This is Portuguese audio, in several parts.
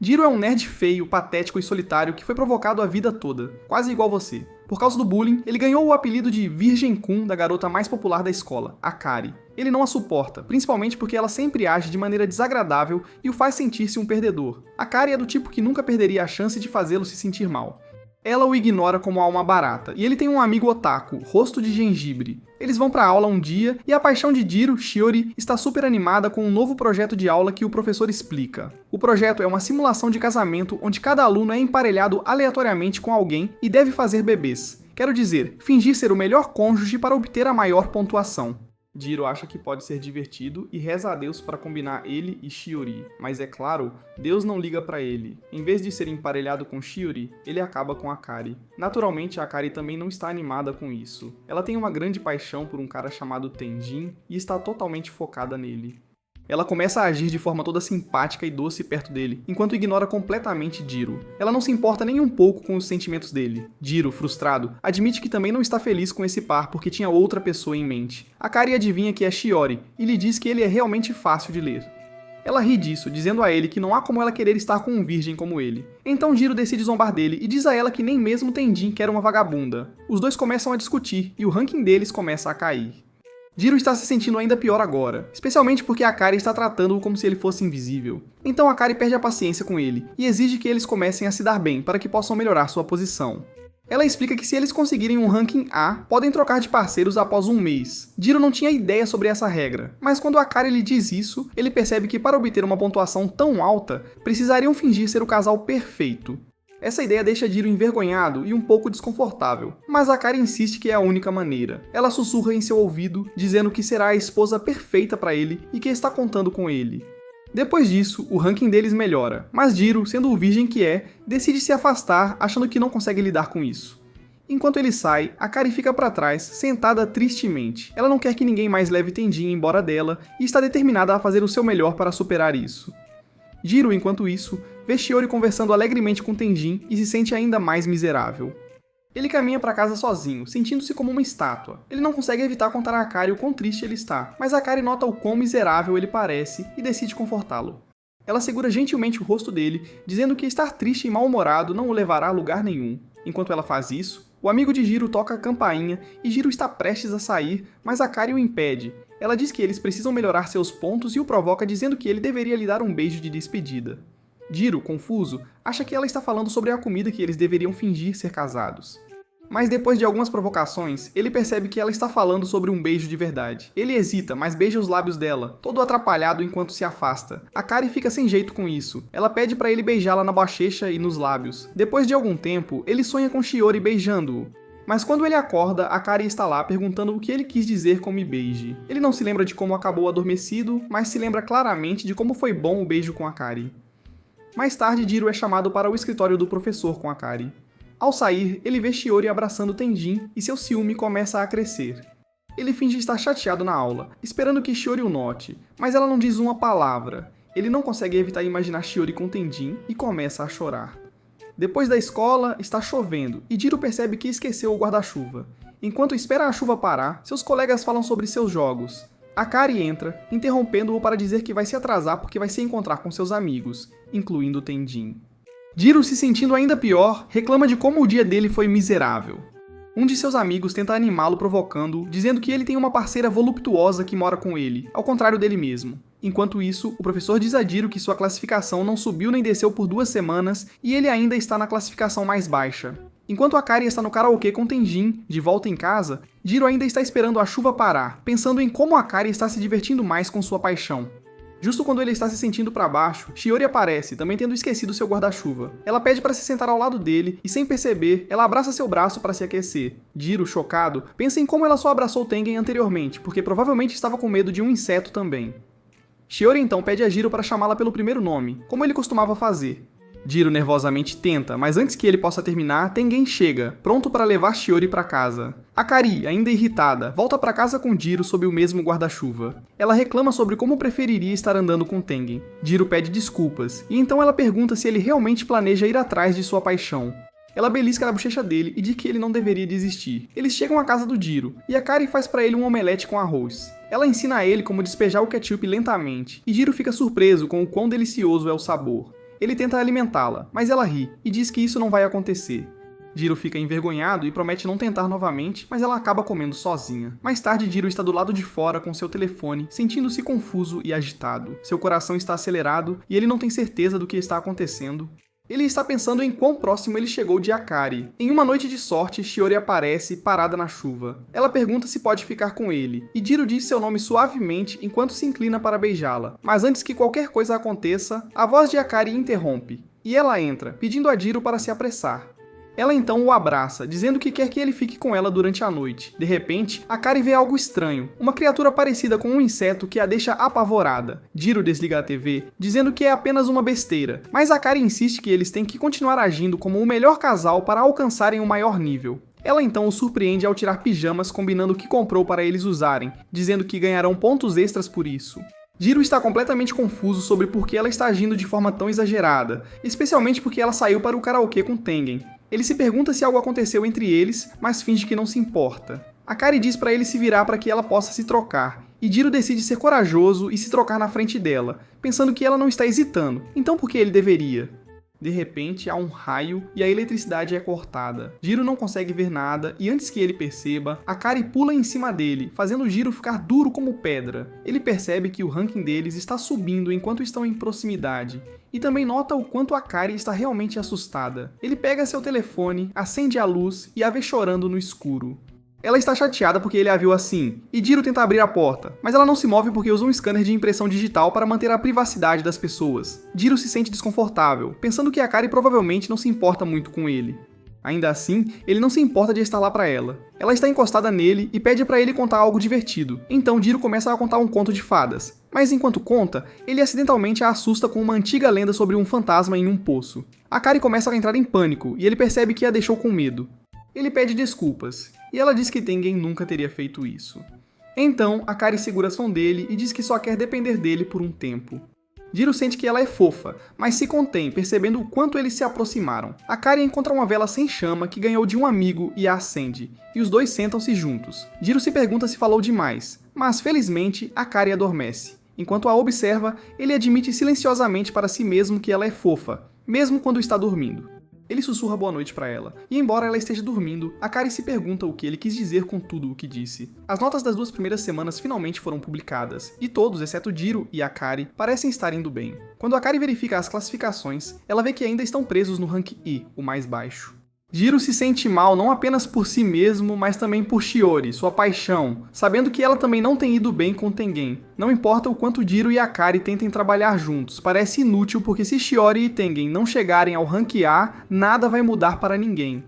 Jiro é um nerd feio, patético e solitário que foi provocado a vida toda, quase igual você. Por causa do bullying, ele ganhou o apelido de Virgem Kun da garota mais popular da escola, Akari. Ele não a suporta, principalmente porque ela sempre age de maneira desagradável e o faz sentir-se um perdedor. Akari é do tipo que nunca perderia a chance de fazê-lo se sentir mal. Ela o ignora como alma barata, e ele tem um amigo otaku, Rosto de Gengibre. Eles vão pra aula um dia, e a paixão de Jiro, Shiori, está super animada com um novo projeto de aula que o professor explica. O projeto é uma simulação de casamento onde cada aluno é emparelhado aleatoriamente com alguém e deve fazer bebês. Quero dizer, fingir ser o melhor cônjuge para obter a maior pontuação. Jiro acha que pode ser divertido e reza a Deus para combinar ele e Shiori, mas é claro, Deus não liga para ele. Em vez de ser emparelhado com Shiori, ele acaba com Akari. Naturalmente, a Akari também não está animada com isso. Ela tem uma grande paixão por um cara chamado Tenjin e está totalmente focada nele. Ela começa a agir de forma toda simpática e doce perto dele, enquanto ignora completamente Jiro. Ela não se importa nem um pouco com os sentimentos dele. Jiro, frustrado, admite que também não está feliz com esse par porque tinha outra pessoa em mente. Akari adivinha que é Shiori e lhe diz que ele é realmente fácil de ler. Ela ri disso, dizendo a ele que não há como ela querer estar com um virgem como ele. Então Jiro decide zombar dele e diz a ela que nem mesmo Tenjin quer uma vagabunda. Os dois começam a discutir e o ranking deles começa a cair. Jiro está se sentindo ainda pior agora, especialmente porque Akari está tratando-o como se ele fosse invisível. Então Akari perde a paciência com ele e exige que eles comecem a se dar bem para que possam melhorar sua posição. Ela explica que se eles conseguirem um ranking A, podem trocar de parceiros após um mês. Jiro não tinha ideia sobre essa regra, mas quando Akari lhe diz isso, ele percebe que para obter uma pontuação tão alta, precisariam fingir ser o casal perfeito. Essa ideia deixa Jiro envergonhado e um pouco desconfortável, mas Akari insiste que é a única maneira. Ela sussurra em seu ouvido, dizendo que será a esposa perfeita para ele e que está contando com ele. Depois disso, o ranking deles melhora, mas Jiro, sendo o virgem que é, decide se afastar, achando que não consegue lidar com isso. Enquanto ele sai, Akari fica para trás, sentada tristemente. Ela não quer que ninguém mais leve Tenjin embora dela e está determinada a fazer o seu melhor para superar isso. Jiro, enquanto isso, vê Shiori conversando alegremente com Tenjin e se sente ainda mais miserável. Ele caminha para casa sozinho, sentindo-se como uma estátua. Ele não consegue evitar contar a Akari o quão triste ele está, mas Akari nota o quão miserável ele parece e decide confortá-lo. Ela segura gentilmente o rosto dele, dizendo que estar triste e mal-humorado não o levará a lugar nenhum. Enquanto ela faz isso, o amigo de Jiro toca a campainha e Jiro está prestes a sair, mas Akari o impede. Ela diz que eles precisam melhorar seus pontos e o provoca dizendo que ele deveria lhe dar um beijo de despedida. Jiro, confuso, acha que ela está falando sobre a comida que eles deveriam fingir ser casados. Mas depois de algumas provocações, ele percebe que ela está falando sobre um beijo de verdade. Ele hesita, mas beija os lábios dela, todo atrapalhado enquanto se afasta. Akari fica sem jeito com isso. Ela pede para ele beijá-la na bochecha e nos lábios. Depois de algum tempo, ele sonha com Shiori beijando-o. Mas quando ele acorda, Akari está lá perguntando o que ele quis dizer com me beije. Ele não se lembra de como acabou adormecido, mas se lembra claramente de como foi bom o beijo com Akari. Mais tarde, Jiro é chamado para o escritório do professor com Akari. Ao sair, ele vê Shiori abraçando Tenjin e seu ciúme começa a crescer. Ele finge estar chateado na aula, esperando que Shiori o note, mas ela não diz uma palavra. Ele não consegue evitar imaginar Shiori com Tenjin e começa a chorar. Depois da escola, está chovendo, e Jiro percebe que esqueceu o guarda-chuva. Enquanto espera a chuva parar, seus colegas falam sobre seus jogos. Akari entra, interrompendo-o para dizer que vai se atrasar porque vai se encontrar com seus amigos, incluindo Tenjin. Jiro, se sentindo ainda pior, reclama de como o dia dele foi miserável. Um de seus amigos tenta animá-lo provocando-o, dizendo que ele tem uma parceira voluptuosa que mora com ele, ao contrário dele mesmo. Enquanto isso, o professor diz a Jiro que sua classificação não subiu nem desceu por 2 semanas e ele ainda está na classificação mais baixa. Enquanto Akari está no karaokê com Tenjin, de volta em casa, Jiro ainda está esperando a chuva parar, pensando em como Akari está se divertindo mais com sua paixão. Justo quando ele está se sentindo para baixo, Shiori aparece, também tendo esquecido seu guarda-chuva. Ela pede para se sentar ao lado dele e, sem perceber, ela abraça seu braço para se aquecer. Jiro, chocado, pensa em como ela só abraçou Tengen anteriormente, porque provavelmente estava com medo de um inseto também. Shiori então pede a Jiro para chamá-la pelo primeiro nome, como ele costumava fazer. Jiro nervosamente tenta, mas antes que ele possa terminar, Tengen chega, pronto para levar Shiori para casa. Akari, ainda irritada, volta para casa com Jiro sob o mesmo guarda-chuva. Ela reclama sobre como preferiria estar andando com Tengen. Jiro pede desculpas, e então ela pergunta se ele realmente planeja ir atrás de sua paixão. Ela belisca na bochecha dele e diz que ele não deveria desistir. Eles chegam à casa do Jiro, e Akari faz para ele um omelete com arroz. Ela ensina a ele como despejar o ketchup lentamente, e Jiro fica surpreso com o quão delicioso é o sabor. Ele tenta alimentá-la, mas ela ri e diz que isso não vai acontecer. Jiro fica envergonhado e promete não tentar novamente, mas ela acaba comendo sozinha. Mais tarde, Jiro está do lado de fora com seu telefone, sentindo-se confuso e agitado. Seu coração está acelerado e ele não tem certeza do que está acontecendo. Ele está pensando em quão próximo ele chegou de Akari. Em uma noite de sorte, Shiori aparece, parada na chuva. Ela pergunta se pode ficar com ele, e Jiro diz seu nome suavemente enquanto se inclina para beijá-la. Mas antes que qualquer coisa aconteça, a voz de Akari interrompe, e ela entra, pedindo a Jiro para se apressar. Ela então o abraça, dizendo que quer que ele fique com ela durante a noite. De repente, Akari vê algo estranho, uma criatura parecida com um inseto que a deixa apavorada. Jiro desliga a TV, dizendo que é apenas uma besteira, mas Akari insiste que eles têm que continuar agindo como o melhor casal para alcançarem o maior nível. Ela então o surpreende ao tirar pijamas combinando o que comprou para eles usarem, dizendo que ganharão pontos extras por isso. Jiro está completamente confuso sobre por que ela está agindo de forma tão exagerada, especialmente porque ela saiu para o karaokê com Tengen. Ele se pergunta se algo aconteceu entre eles, mas finge que não se importa. Akari diz para ele se virar para que ela possa se trocar, e Jiro decide ser corajoso e se trocar na frente dela, pensando que ela não está hesitando, então por que ele deveria? De repente, há um raio e a eletricidade é cortada. Jiro não consegue ver nada e antes que ele perceba, Akari pula em cima dele, fazendo Jiro ficar duro como pedra. Ele percebe que o ranking deles está subindo enquanto estão em proximidade. E também nota o quanto Akari está realmente assustada. Ele pega seu telefone, acende a luz e a vê chorando no escuro. Ela está chateada porque ele a viu assim, e Jiro tenta abrir a porta, mas ela não se move porque usa um scanner de impressão digital para manter a privacidade das pessoas. Jiro se sente desconfortável, pensando que Akari provavelmente não se importa muito com ele. Ainda assim, ele não se importa de estar lá para ela. Ela está encostada nele e pede para ele contar algo divertido. Então Jiro começa a contar um conto de fadas. Mas enquanto conta, ele acidentalmente a assusta com uma antiga lenda sobre um fantasma em um poço. Akari começa a entrar em pânico e ele percebe que a deixou com medo. Ele pede desculpas, e ela diz que Tengen nunca teria feito isso. Então, Akari segura a som dele e diz que só quer depender dele por um tempo. Jiro sente que ela é fofa, mas se contém, percebendo o quanto eles se aproximaram. Akari encontra uma vela sem chama que ganhou de um amigo e a acende, e os dois sentam-se juntos. Jiro se pergunta se falou demais, mas felizmente Akari adormece. Enquanto a observa, ele admite silenciosamente para si mesmo que ela é fofa, mesmo quando está dormindo. Ele sussurra boa noite para ela, e embora ela esteja dormindo, Akari se pergunta o que ele quis dizer com tudo o que disse. As notas das 2 primeiras semanas finalmente foram publicadas, e todos, exceto Jiro e Akari, parecem estar indo bem. Quando Akari verifica as classificações, ela vê que ainda estão presos no rank I, o mais baixo. Jiro se sente mal não apenas por si mesmo, mas também por Shiori, sua paixão, sabendo que ela também não tem ido bem com Tengen. Não importa o quanto Jiro e Akari tentem trabalhar juntos, parece inútil porque se Shiori e Tengen não chegarem ao rank A, nada vai mudar para ninguém.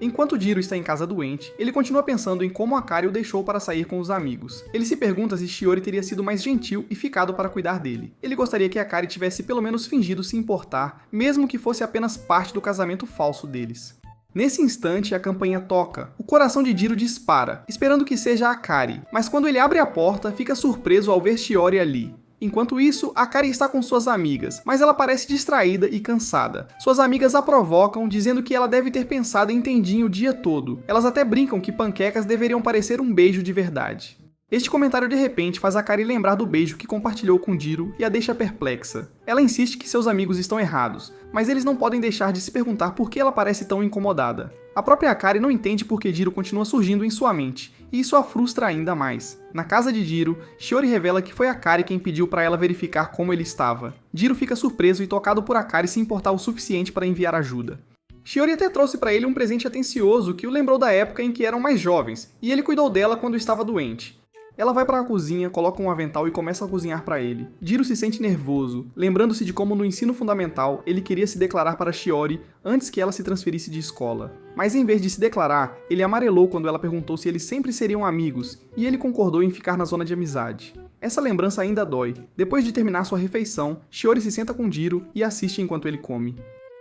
Enquanto Jiro está em casa doente, ele continua pensando em como Akari o deixou para sair com os amigos. Ele se pergunta se Shiori teria sido mais gentil e ficado para cuidar dele. Ele gostaria que Akari tivesse pelo menos fingido se importar, mesmo que fosse apenas parte do casamento falso deles. Nesse instante, a campainha toca. O coração de Jiro dispara, esperando que seja Akari, mas quando ele abre a porta, fica surpreso ao ver Shiori ali. Enquanto isso, Akari está com suas amigas, mas ela parece distraída e cansada. Suas amigas a provocam, dizendo que ela deve ter pensado em Tenjin o dia todo. Elas até brincam que panquecas deveriam parecer um beijo de verdade. Este comentário de repente faz Akari lembrar do beijo que compartilhou com Jiro e a deixa perplexa. Ela insiste que seus amigos estão errados, mas eles não podem deixar de se perguntar por que ela parece tão incomodada. A própria Akari não entende por que Jiro continua surgindo em sua mente, e isso a frustra ainda mais. Na casa de Jiro, Shiori revela que foi Akari quem pediu para ela verificar como ele estava. Jiro fica surpreso e tocado por Akari se importar o suficiente para enviar ajuda. Shiori até trouxe para ele um presente atencioso que o lembrou da época em que eram mais jovens, e ele cuidou dela quando estava doente. Ela vai para a cozinha, coloca um avental e começa a cozinhar para ele. Jiro se sente nervoso, lembrando-se de como no ensino fundamental ele queria se declarar para Shiori antes que ela se transferisse de escola. Mas em vez de se declarar, ele amarelou quando ela perguntou se eles sempre seriam amigos, e ele concordou em ficar na zona de amizade. Essa lembrança ainda dói. Depois de terminar sua refeição, Shiori se senta com Jiro e assiste enquanto ele come.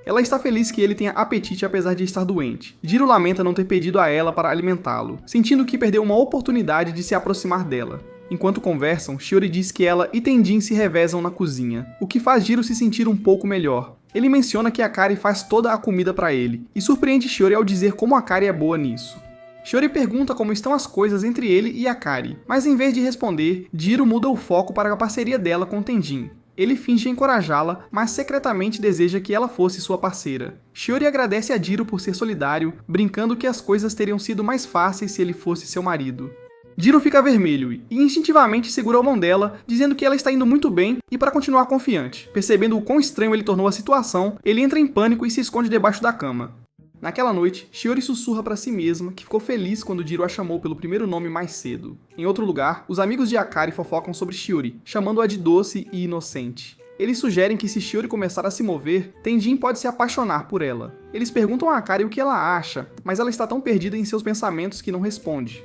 Ela está feliz que ele tenha apetite apesar de estar doente. Jiro lamenta não ter pedido a ela para alimentá-lo, sentindo que perdeu uma oportunidade de se aproximar dela. Enquanto conversam, Shiori diz que ela e Tenjin se revezam na cozinha, o que faz Jiro se sentir um pouco melhor. Ele menciona que Akari faz toda a comida para ele, e surpreende Shiori ao dizer como Akari é boa nisso. Shiori pergunta como estão as coisas entre ele e Akari, mas em vez de responder, Jiro muda o foco para a parceria dela com Tenjin. Ele finge encorajá-la, mas secretamente deseja que ela fosse sua parceira. Shiori agradece a Jiro por ser solidário, brincando que as coisas teriam sido mais fáceis se ele fosse seu marido. Jiro fica vermelho e instintivamente segura a mão dela, dizendo que ela está indo muito bem e para continuar confiante. Percebendo o quão estranho ele tornou a situação, ele entra em pânico e se esconde debaixo da cama. Naquela noite, Shiori sussurra para si mesma que ficou feliz quando Jiro a chamou pelo primeiro nome mais cedo. Em outro lugar, os amigos de Akari fofocam sobre Shiori, chamando-a de doce e inocente. Eles sugerem que se Shiori começar a se mover, Tenjin pode se apaixonar por ela. Eles perguntam a Akari o que ela acha, mas ela está tão perdida em seus pensamentos que não responde.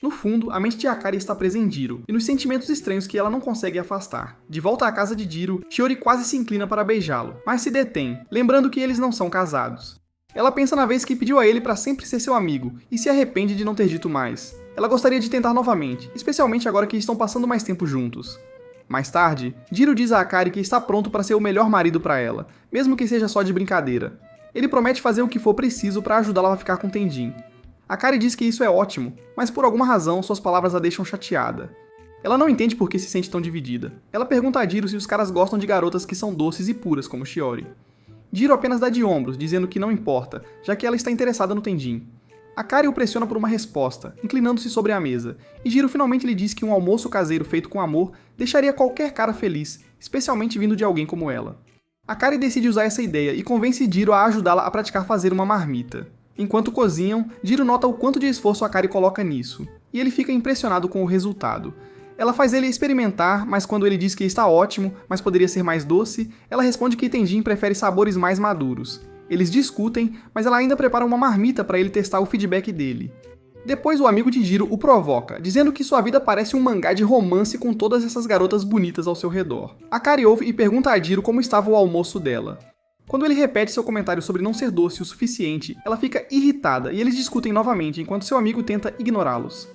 No fundo, a mente de Akari está presa em Jiro, e nos sentimentos estranhos que ela não consegue afastar. De volta à casa de Jiro, Shiori quase se inclina para beijá-lo, mas se detém, lembrando que eles não são casados. Ela pensa na vez que pediu a ele para sempre ser seu amigo, e se arrepende de não ter dito mais. Ela gostaria de tentar novamente, especialmente agora que estão passando mais tempo juntos. Mais tarde, Jiro diz a Akari que está pronto para ser o melhor marido para ela, mesmo que seja só de brincadeira. Ele promete fazer o que for preciso para ajudá-la a ficar com Tenjin. Akari diz que isso é ótimo, mas por alguma razão suas palavras a deixam chateada. Ela não entende por que se sente tão dividida. Ela pergunta a Jiro se os caras gostam de garotas que são doces e puras como Shiori. Jiro apenas dá de ombros, dizendo que não importa, já que ela está interessada no Tenjin. Akari o pressiona por uma resposta, inclinando-se sobre a mesa, e Jiro finalmente lhe diz que um almoço caseiro feito com amor deixaria qualquer cara feliz, especialmente vindo de alguém como ela. Akari decide usar essa ideia e convence Jiro a ajudá-la a praticar fazer uma marmita. Enquanto cozinham, Jiro nota o quanto de esforço Akari coloca nisso, e ele fica impressionado com o resultado. Ela faz ele experimentar, mas quando ele diz que está ótimo, mas poderia ser mais doce, ela responde que Tenjin prefere sabores mais maduros. Eles discutem, mas ela ainda prepara uma marmita para ele testar o feedback dele. Depois o amigo de Jiro o provoca, dizendo que sua vida parece um mangá de romance com todas essas garotas bonitas ao seu redor. Akari ouve e pergunta a Jiro como estava o almoço dela. Quando ele repete seu comentário sobre não ser doce o suficiente, ela fica irritada e eles discutem novamente enquanto seu amigo tenta ignorá-los.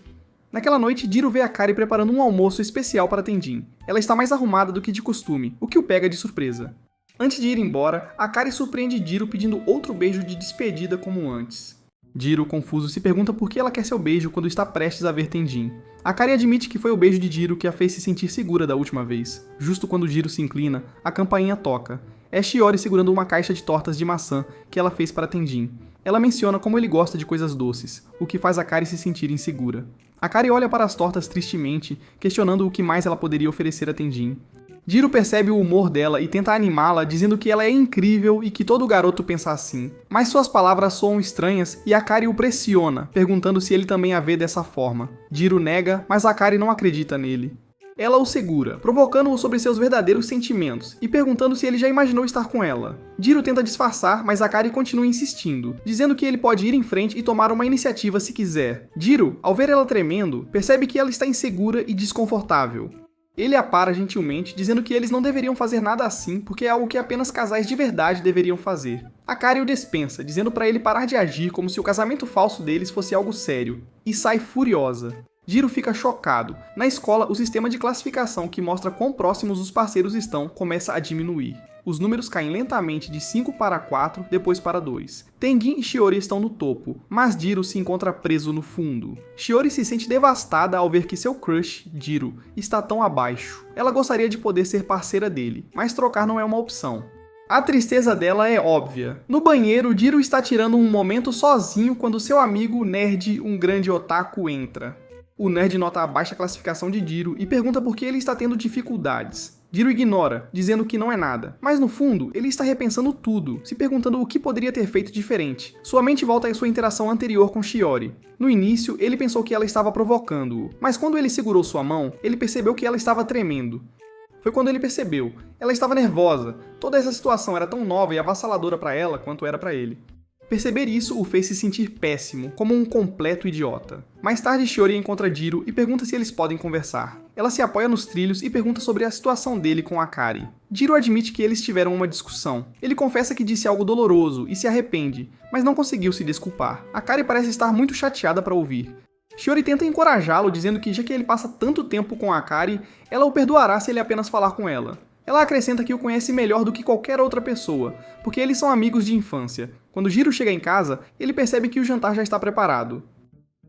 Naquela noite, Jiro vê Akari preparando um almoço especial para Tenjin. Ela está mais arrumada do que de costume, o que o pega de surpresa. Antes de ir embora, Akari surpreende Jiro pedindo outro beijo de despedida como antes. Jiro, confuso, se pergunta por que ela quer seu beijo quando está prestes a ver Tenjin. Akari admite que foi o beijo de Jiro que a fez se sentir segura da última vez. Justo quando Jiro se inclina, a campainha toca. É Shiori segurando uma caixa de tortas de maçã que ela fez para Tenjin. Ela menciona como ele gosta de coisas doces, o que faz Akari se sentir insegura. Akari olha para as tortas tristemente, questionando o que mais ela poderia oferecer a Tenjin. Jiro percebe o humor dela e tenta animá-la, dizendo que ela é incrível e que todo garoto pensa assim. Mas suas palavras soam estranhas e Akari o pressiona, perguntando se ele também a vê dessa forma. Jiro nega, mas Akari não acredita nele. Ela o segura, provocando-o sobre seus verdadeiros sentimentos e perguntando se ele já imaginou estar com ela. Jiro tenta disfarçar, mas Akari continua insistindo, dizendo que ele pode ir em frente e tomar uma iniciativa se quiser. Jiro, ao ver ela tremendo, percebe que ela está insegura e desconfortável. Ele a para gentilmente, dizendo que eles não deveriam fazer nada assim porque é algo que apenas casais de verdade deveriam fazer. Akari o dispensa, dizendo para ele parar de agir como se o casamento falso deles fosse algo sério, e sai furiosa. Jiro fica chocado. Na escola, o sistema de classificação que mostra quão próximos os parceiros estão começa a diminuir. Os números caem lentamente de 5 para 4, depois para 2. Tenjin e Shiori estão no topo, mas Jiro se encontra preso no fundo. Shiori se sente devastada ao ver que seu crush, Jiro, está tão abaixo. Ela gostaria de poder ser parceira dele, mas trocar não é uma opção. A tristeza dela é óbvia. No banheiro, Jiro está tirando um momento sozinho quando seu amigo nerd, um grande otaku, entra. O nerd nota a baixa classificação de Jiro e pergunta por que ele está tendo dificuldades. Jiro ignora, dizendo que não é nada. Mas no fundo, ele está repensando tudo, se perguntando o que poderia ter feito diferente. Sua mente volta à sua interação anterior com Shiori. No início, ele pensou que ela estava provocando-o, mas quando ele segurou sua mão, ele percebeu que ela estava tremendo. Foi quando ele percebeu. Ela estava nervosa. Toda essa situação era tão nova e avassaladora para ela quanto era para ele. Perceber isso o fez se sentir péssimo, como um completo idiota. Mais tarde, Shiori encontra Jiro e pergunta se eles podem conversar. Ela se apoia nos trilhos e pergunta sobre a situação dele com Akari. Jiro admite que eles tiveram uma discussão. Ele confessa que disse algo doloroso e se arrepende, mas não conseguiu se desculpar. Akari parece estar muito chateada para ouvir. Shiori tenta encorajá-lo, dizendo que já que ele passa tanto tempo com Akari, ela o perdoará se ele apenas falar com ela. Ela acrescenta que o conhece melhor do que qualquer outra pessoa, porque eles são amigos de infância. Quando Jiro chega em casa, ele percebe que o jantar já está preparado.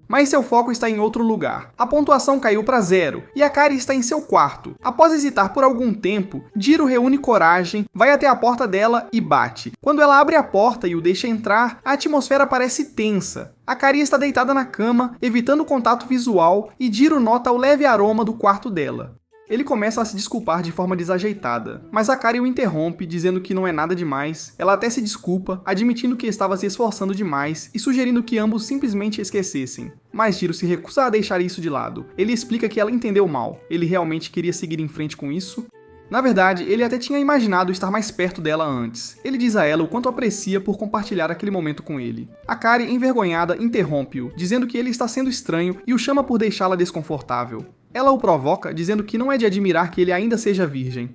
Mas seu foco está em outro lugar. A pontuação caiu para 0 e Akari está em seu quarto. Após hesitar por algum tempo, Jiro reúne coragem, vai até a porta dela e bate. Quando ela abre a porta e o deixa entrar, a atmosfera parece tensa. Akari está deitada na cama, evitando contato visual, e Jiro nota o leve aroma do quarto dela. Ele começa a se desculpar de forma desajeitada, mas Akari o interrompe, dizendo que não é nada demais. Ela até se desculpa, admitindo que estava se esforçando demais e sugerindo que ambos simplesmente esquecessem. Mas Jiro se recusa a deixar isso de lado. Ele explica que ela entendeu mal, ele realmente queria seguir em frente com isso. Na verdade, ele até tinha imaginado estar mais perto dela antes. Ele diz a ela o quanto aprecia por compartilhar aquele momento com ele. Akari, envergonhada, interrompe-o, dizendo que ele está sendo estranho e o chama por deixá-la desconfortável. Ela o provoca, dizendo que não é de admirar que ele ainda seja virgem.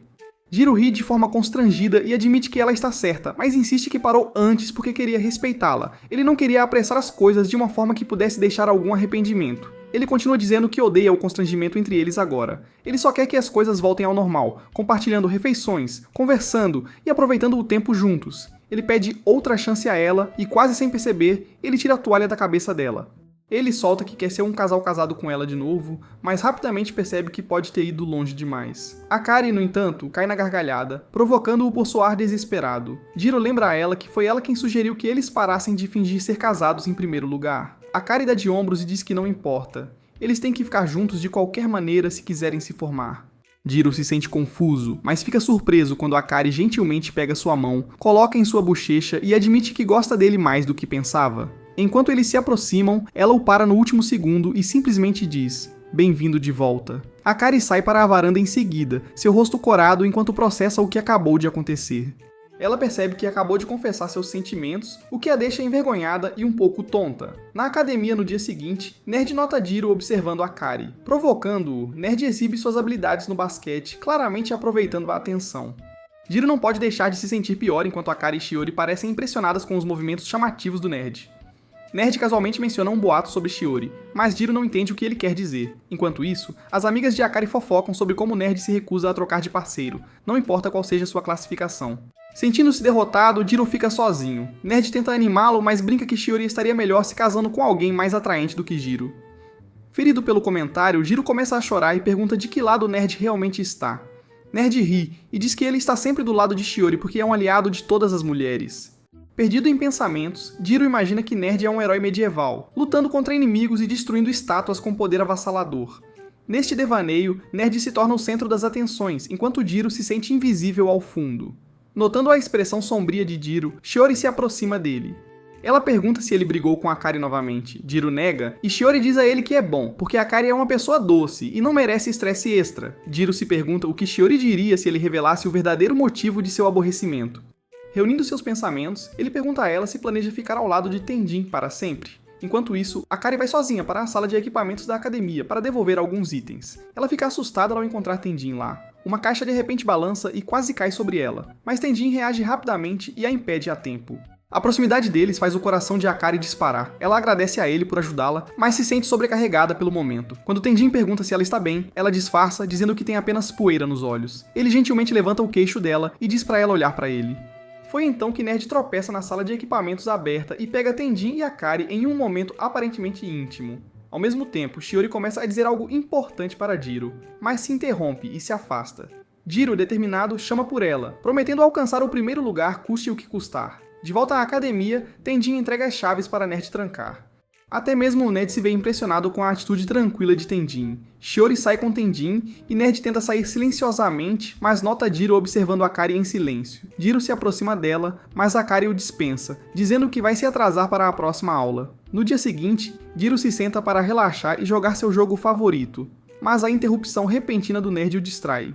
Jiro ri de forma constrangida e admite que ela está certa, mas insiste que parou antes porque queria respeitá-la. Ele não queria apressar as coisas de uma forma que pudesse deixar algum arrependimento. Ele continua dizendo que odeia o constrangimento entre eles agora. Ele só quer que as coisas voltem ao normal, compartilhando refeições, conversando e aproveitando o tempo juntos. Ele pede outra chance a ela e, quase sem perceber, ele tira a toalha da cabeça dela. Ele solta que quer ser um casal casado com ela de novo, mas rapidamente percebe que pode ter ido longe demais. Akari, no entanto, cai na gargalhada, provocando-o por soar desesperado. Jiro lembra a ela que foi ela quem sugeriu que eles parassem de fingir ser casados em primeiro lugar. Akari dá de ombros e diz que não importa. Eles têm que ficar juntos de qualquer maneira se quiserem se formar. Jiro se sente confuso, mas fica surpreso quando Akari gentilmente pega sua mão, coloca em sua bochecha e admite que gosta dele mais do que pensava. Enquanto eles se aproximam, ela o para no último segundo e simplesmente diz: "Bem-vindo de volta." Akari sai para a varanda em seguida, seu rosto corado enquanto processa o que acabou de acontecer. Ela percebe que acabou de confessar seus sentimentos, o que a deixa envergonhada e um pouco tonta. Na academia no dia seguinte, Nerd nota Jiro observando Akari. Provocando-o, Nerd exibe suas habilidades no basquete, claramente aproveitando a atenção. Jiro não pode deixar de se sentir pior enquanto Akari e Shiori parecem impressionadas com os movimentos chamativos do Nerd. Nerd casualmente menciona um boato sobre Shiori, mas Jiro não entende o que ele quer dizer. Enquanto isso, as amigas de Akari fofocam sobre como Nerd se recusa a trocar de parceiro, não importa qual seja sua classificação. Sentindo-se derrotado, Jiro fica sozinho. Nerd tenta animá-lo, mas brinca que Shiori estaria melhor se casando com alguém mais atraente do que Jiro. Ferido pelo comentário, Jiro começa a chorar e pergunta de que lado Nerd realmente está. Nerd ri e diz que ele está sempre do lado de Shiori porque é um aliado de todas as mulheres. Perdido em pensamentos, Jiro imagina que Nerd é um herói medieval, lutando contra inimigos e destruindo estátuas com poder avassalador. Neste devaneio, Nerd se torna o centro das atenções, enquanto Jiro se sente invisível ao fundo. Notando a expressão sombria de Jiro, Shiori se aproxima dele. Ela pergunta se ele brigou com Akari novamente. Jiro nega, e Shiori diz a ele que é bom, porque Akari é uma pessoa doce e não merece estresse extra. Jiro se pergunta o que Shiori diria se ele revelasse o verdadeiro motivo de seu aborrecimento. Reunindo seus pensamentos, ele pergunta a ela se planeja ficar ao lado de Tenjin para sempre. Enquanto isso, Akari vai sozinha para a sala de equipamentos da academia para devolver alguns itens. Ela fica assustada ao encontrar Tenjin lá. Uma caixa de repente balança e quase cai sobre ela, mas Tenjin reage rapidamente e a impede a tempo. A proximidade deles faz o coração de Akari disparar. Ela agradece a ele por ajudá-la, mas se sente sobrecarregada pelo momento. Quando Tenjin pergunta se ela está bem, ela disfarça, dizendo que tem apenas poeira nos olhos. Ele gentilmente levanta o queixo dela e diz para ela olhar para ele. Foi então que Nerd tropeça na sala de equipamentos aberta e pega Tenjin e Akari em um momento aparentemente íntimo. Ao mesmo tempo, Shiori começa a dizer algo importante para Jiro, mas se interrompe e se afasta. Jiro, determinado, chama por ela, prometendo alcançar o primeiro lugar custe o que custar. De volta à academia, Tenjin entrega as chaves para Nerd trancar. Até mesmo o Nerd se vê impressionado com a atitude tranquila de Tenjin. Shiori sai com Tenjin e Nerd tenta sair silenciosamente, mas nota Jiro observando Akari em silêncio. Jiro se aproxima dela, mas Akari o dispensa, dizendo que vai se atrasar para a próxima aula. No dia seguinte, Jiro se senta para relaxar e jogar seu jogo favorito, mas a interrupção repentina do Nerd o distrai.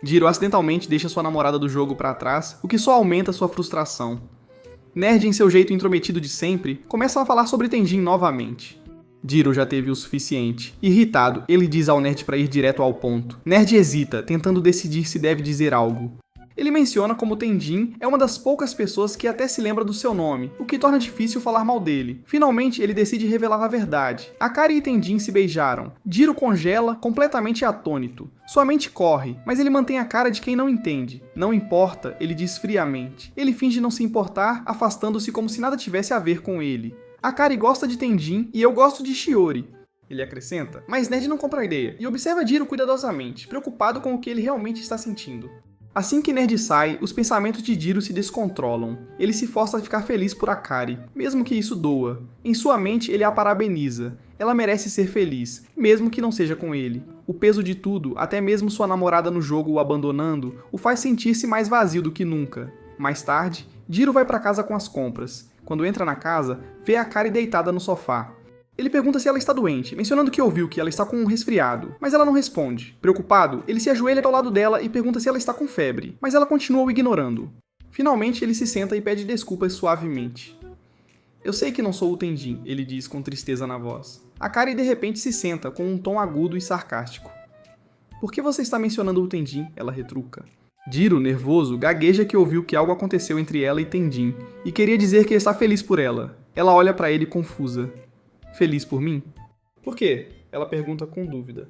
Jiro acidentalmente deixa sua namorada do jogo para trás, o que só aumenta sua frustração. Nerd, em seu jeito intrometido de sempre, começa a falar sobre Tenjin novamente. Jiro já teve o suficiente. Irritado, ele diz ao Nerd para ir direto ao ponto. Nerd hesita, tentando decidir se deve dizer algo. Ele menciona como Tenjin é uma das poucas pessoas que até se lembra do seu nome, o que torna difícil falar mal dele. Finalmente, ele decide revelar a verdade. Akari e Tenjin se beijaram. Jiro congela, completamente atônito. Sua mente corre, mas ele mantém a cara de quem não entende. Não importa, ele diz friamente. Ele finge não se importar, afastando-se como se nada tivesse a ver com ele. Akari gosta de Tenjin e eu gosto de Shiori. Ele acrescenta, mas Ned não compra a ideia e observa Jiro cuidadosamente, preocupado com o que ele realmente está sentindo. Assim que Ned sai, os pensamentos de Jiro se descontrolam. Ele se força a ficar feliz por Akari, mesmo que isso doa. Em sua mente, ele a parabeniza. Ela merece ser feliz, mesmo que não seja com ele. O peso de tudo, até mesmo sua namorada no jogo o abandonando, o faz sentir-se mais vazio do que nunca. Mais tarde, Jiro vai para casa com as compras. Quando entra na casa, vê Akari deitada no sofá. Ele pergunta se ela está doente, mencionando que ouviu que ela está com um resfriado, mas ela não responde. Preocupado, ele se ajoelha ao lado dela e pergunta se ela está com febre, mas ela continua o ignorando. Finalmente, ele se senta e pede desculpas suavemente. Eu sei que não sou o Tenjin, ele diz com tristeza na voz. Akari de repente se senta com um tom agudo e sarcástico. Por que você está mencionando o Tenjin? Ela retruca. Jiro, nervoso, gagueja que ouviu que algo aconteceu entre ela e Tenjin, e queria dizer que está feliz por ela. Ela olha para ele confusa. Feliz por mim? Por quê? Ela pergunta com dúvida.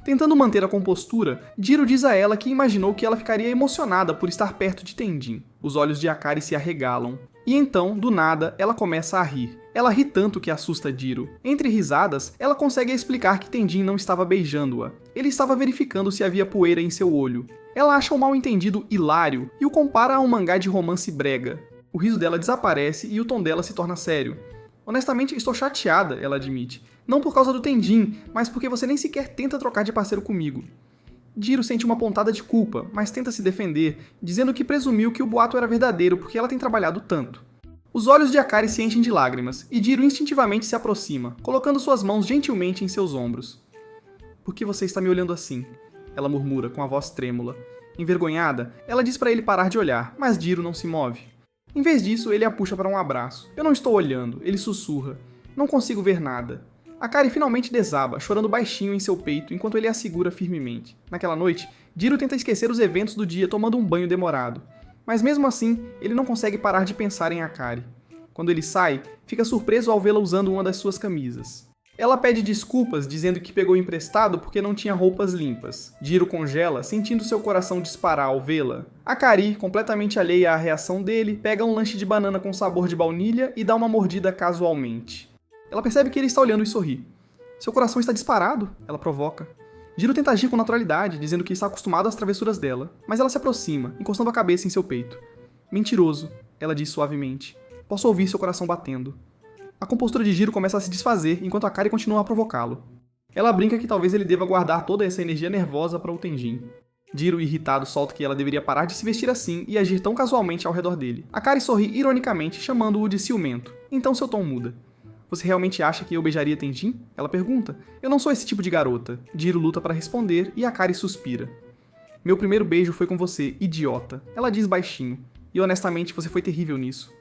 Tentando manter a compostura, Jiro diz a ela que imaginou que ela ficaria emocionada por estar perto de Tenjin. Os olhos de Akari se arregalam. E então, do nada, ela começa a rir. Ela ri tanto que assusta Jiro. Entre risadas, ela consegue explicar que Tenjin não estava beijando-a. Ele estava verificando se havia poeira em seu olho. Ela acha o mal-entendido hilário e o compara a um mangá de romance brega. O riso dela desaparece e o tom dela se torna sério. Honestamente, estou chateada, ela admite. Não por causa do Tenjin, mas porque você nem sequer tenta trocar de parceiro comigo. Jiro sente uma pontada de culpa, mas tenta se defender, dizendo que presumiu que o boato era verdadeiro porque ela tem trabalhado tanto. Os olhos de Akari se enchem de lágrimas, e Jiro instintivamente se aproxima, colocando suas mãos gentilmente em seus ombros. Por que você está me olhando assim? Ela murmura, com a voz trêmula. Envergonhada, ela diz para ele parar de olhar, mas Jiro não se move. Em vez disso, ele a puxa para um abraço. Eu não estou olhando, ele sussurra. Não consigo ver nada. Akari finalmente desaba, chorando baixinho em seu peito enquanto ele a segura firmemente. Naquela noite, Jiro tenta esquecer os eventos do dia tomando um banho demorado. Mas mesmo assim, ele não consegue parar de pensar em Akari. Quando ele sai, fica surpreso ao vê-la usando uma das suas camisas. Ela pede desculpas, dizendo que pegou emprestado porque não tinha roupas limpas. Jiro congela, sentindo seu coração disparar ao vê-la. Akari, completamente alheia à reação dele, pega um lanche de banana com sabor de baunilha e dá uma mordida casualmente. Ela percebe que ele está olhando e sorri. Seu coração está disparado? Ela provoca. Jiro tenta agir com naturalidade, dizendo que está acostumado às travessuras dela, mas ela se aproxima, encostando a cabeça em seu peito. Mentiroso, ela diz suavemente. Posso ouvir seu coração batendo. A compostura de Jiro começa a se desfazer, enquanto Akari continua a provocá-lo. Ela brinca que talvez ele deva guardar toda essa energia nervosa para o Tenjin. Jiro, irritado, solta que ela deveria parar de se vestir assim e agir tão casualmente ao redor dele. Akari sorri ironicamente, chamando-o de ciumento. Então seu tom muda. Você realmente acha que eu beijaria Tenjin? Ela pergunta. Eu não sou esse tipo de garota. Jiro luta para responder e Akari suspira. Meu primeiro beijo foi com você, idiota. Ela diz baixinho. E honestamente, você foi terrível nisso.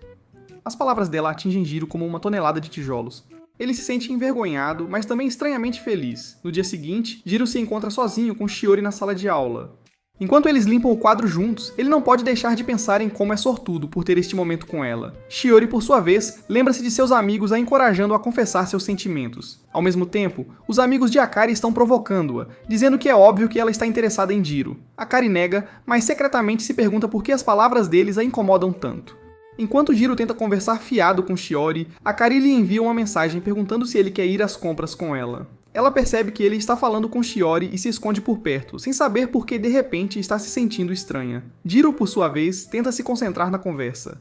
As palavras dela atingem Jiro como uma tonelada de tijolos. Ele se sente envergonhado, mas também estranhamente feliz. No dia seguinte, Jiro se encontra sozinho com Shiori na sala de aula. Enquanto eles limpam o quadro juntos, ele não pode deixar de pensar em como é sortudo por ter este momento com ela. Shiori, por sua vez, lembra-se de seus amigos a encorajando a confessar seus sentimentos. Ao mesmo tempo, os amigos de Akari estão provocando-a, dizendo que é óbvio que ela está interessada em Jiro. Akari nega, mas secretamente se pergunta por que as palavras deles a incomodam tanto. Enquanto Jiro tenta conversar fiado com Shiori, Akari lhe envia uma mensagem perguntando se ele quer ir às compras com ela. Ela percebe que ele está falando com Shiori e se esconde por perto, sem saber por que de repente está se sentindo estranha. Jiro, por sua vez, tenta se concentrar na conversa.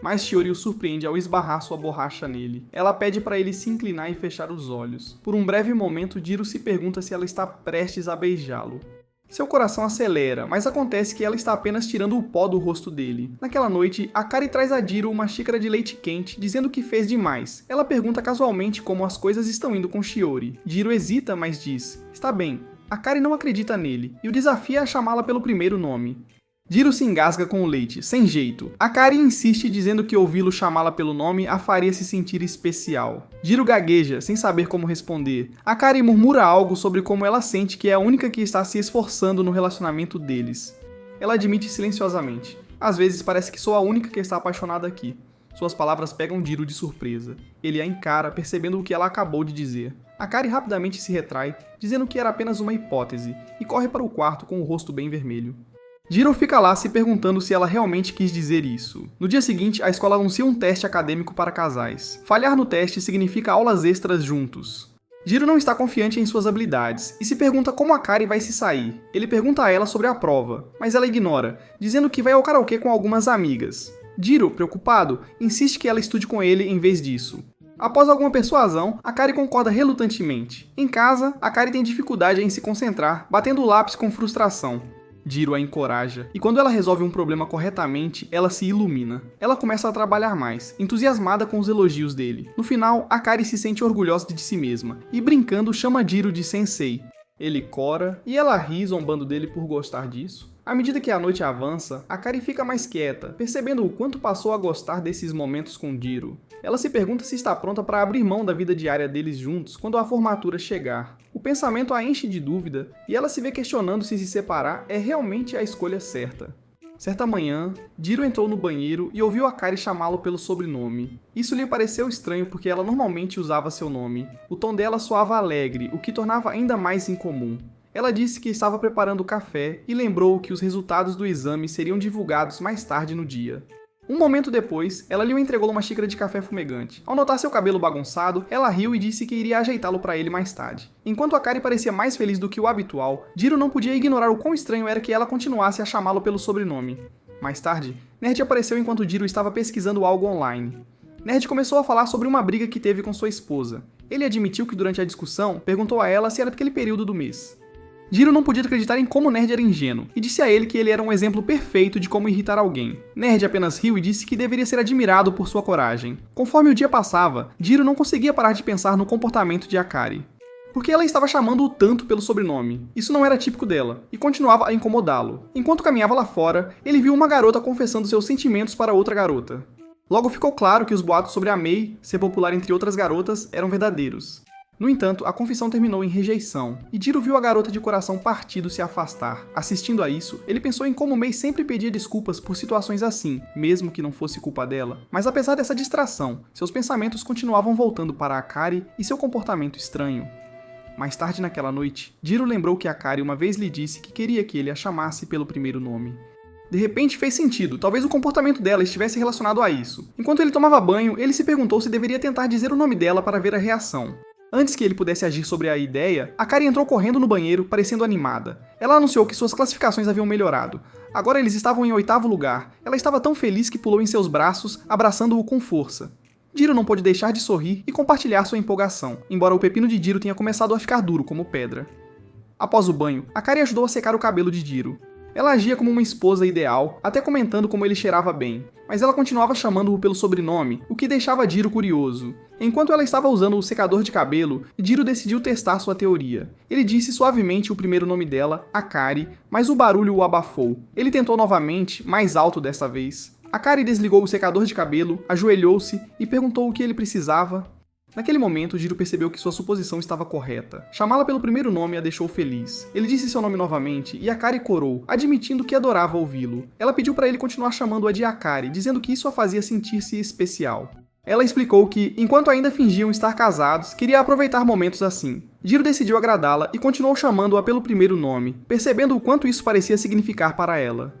Mas Shiori o surpreende ao esbarrar sua borracha nele. Ela pede para ele se inclinar e fechar os olhos. Por um breve momento, Jiro se pergunta se ela está prestes a beijá-lo. Seu coração acelera, mas acontece que ela está apenas tirando o pó do rosto dele. Naquela noite, Akari traz a Jiro uma xícara de leite quente, dizendo que fez demais. Ela pergunta casualmente como as coisas estão indo com Shiori. Jiro hesita, mas diz, está bem. Akari não acredita nele, e o desafia a chamá-la pelo primeiro nome. Jiro se engasga com o leite, sem jeito. Akari insiste dizendo que ouvi-lo chamá-la pelo nome a faria se sentir especial. Jiro gagueja, sem saber como responder. Akari murmura algo sobre como ela sente que é a única que está se esforçando no relacionamento deles. Ela admite silenciosamente. Às vezes parece que sou a única que está apaixonada aqui. Suas palavras pegam Jiro de surpresa. Ele a encara, percebendo o que ela acabou de dizer. Akari rapidamente se retrai, dizendo que era apenas uma hipótese, e corre para o quarto com o rosto bem vermelho. Jiro fica lá se perguntando se ela realmente quis dizer isso. No dia seguinte, a escola anuncia um teste acadêmico para casais. Falhar no teste significa aulas extras juntos. Jiro não está confiante em suas habilidades e se pergunta como a Kari vai se sair. Ele pergunta a ela sobre a prova, mas ela ignora, dizendo que vai ao karaokê com algumas amigas. Jiro, preocupado, insiste que ela estude com ele em vez disso. Após alguma persuasão, a Kari concorda relutantemente. Em casa, a Kari tem dificuldade em se concentrar, batendo o lápis com frustração. Jiro a encoraja, e quando ela resolve um problema corretamente, ela se ilumina. Ela começa a trabalhar mais, entusiasmada com os elogios dele. No final, a Kari se sente orgulhosa de si mesma, e brincando chama Jiro de sensei. Ele cora, e ela ri zombando dele por gostar disso. À medida que a noite avança, a Kari fica mais quieta, percebendo o quanto passou a gostar desses momentos com Jiro. Ela se pergunta se está pronta para abrir mão da vida diária deles juntos quando a formatura chegar. O pensamento a enche de dúvida e ela se vê questionando se separar é realmente a escolha certa. Certa manhã, Jiro entrou no banheiro e ouviu a Kari chamá-lo pelo sobrenome. Isso lhe pareceu estranho porque ela normalmente usava seu nome. O tom dela soava alegre, o que tornava ainda mais incomum. Ela disse que estava preparando o café e lembrou que os resultados do exame seriam divulgados mais tarde no dia. Um momento depois, ela lhe entregou uma xícara de café fumegante. Ao notar seu cabelo bagunçado, ela riu e disse que iria ajeitá-lo para ele mais tarde. Enquanto a Kari parecia mais feliz do que o habitual, Jiro não podia ignorar o quão estranho era que ela continuasse a chamá-lo pelo sobrenome. Mais tarde, Nerd apareceu enquanto Jiro estava pesquisando algo online. Nerd começou a falar sobre uma briga que teve com sua esposa. Ele admitiu que durante a discussão, perguntou a ela se era daquele período do mês. Jiro não podia acreditar em como Nerd era ingênuo, e disse a ele que ele era um exemplo perfeito de como irritar alguém. Nerd apenas riu e disse que deveria ser admirado por sua coragem. Conforme o dia passava, Jiro não conseguia parar de pensar no comportamento de Akari. Porque ela estava chamando-o tanto pelo sobrenome. Isso não era típico dela, e continuava a incomodá-lo. Enquanto caminhava lá fora, ele viu uma garota confessando seus sentimentos para outra garota. Logo ficou claro que os boatos sobre a Mei ser popular entre outras garotas eram verdadeiros. No entanto, a confissão terminou em rejeição, e Jiro viu a garota de coração partido se afastar. Assistindo a isso, ele pensou em como Mei sempre pedia desculpas por situações assim, mesmo que não fosse culpa dela. Mas apesar dessa distração, seus pensamentos continuavam voltando para Akari e seu comportamento estranho. Mais tarde naquela noite, Jiro lembrou que Akari uma vez lhe disse que queria que ele a chamasse pelo primeiro nome. De repente fez sentido, talvez o comportamento dela estivesse relacionado a isso. Enquanto ele tomava banho, ele se perguntou se deveria tentar dizer o nome dela para ver a reação. Antes que ele pudesse agir sobre a ideia, Akari entrou correndo no banheiro, parecendo animada. Ela anunciou que suas classificações haviam melhorado. Agora eles estavam em 8º lugar. Ela estava tão feliz que pulou em seus braços, abraçando-o com força. Jiro não pôde deixar de sorrir e compartilhar sua empolgação, embora o pepino de Jiro tenha começado a ficar duro como pedra. Após o banho, Akari ajudou a secar o cabelo de Jiro. Ela agia como uma esposa ideal, até comentando como ele cheirava bem, mas ela continuava chamando-o pelo sobrenome, o que deixava Jiro curioso. Enquanto ela estava usando o secador de cabelo, Jiro decidiu testar sua teoria. Ele disse suavemente o primeiro nome dela, Akari, mas o barulho o abafou. Ele tentou novamente, mais alto desta vez. Akari desligou o secador de cabelo, ajoelhou-se e perguntou o que ele precisava. Naquele momento, Jiro percebeu que sua suposição estava correta. Chamá-la pelo primeiro nome a deixou feliz. Ele disse seu nome novamente e Akari corou, admitindo que adorava ouvi-lo. Ela pediu para ele continuar chamando-a de Akari, dizendo que isso a fazia sentir-se especial. Ela explicou que, enquanto ainda fingiam estar casados, queria aproveitar momentos assim. Jiro decidiu agradá-la e continuou chamando-a pelo primeiro nome, percebendo o quanto isso parecia significar para ela.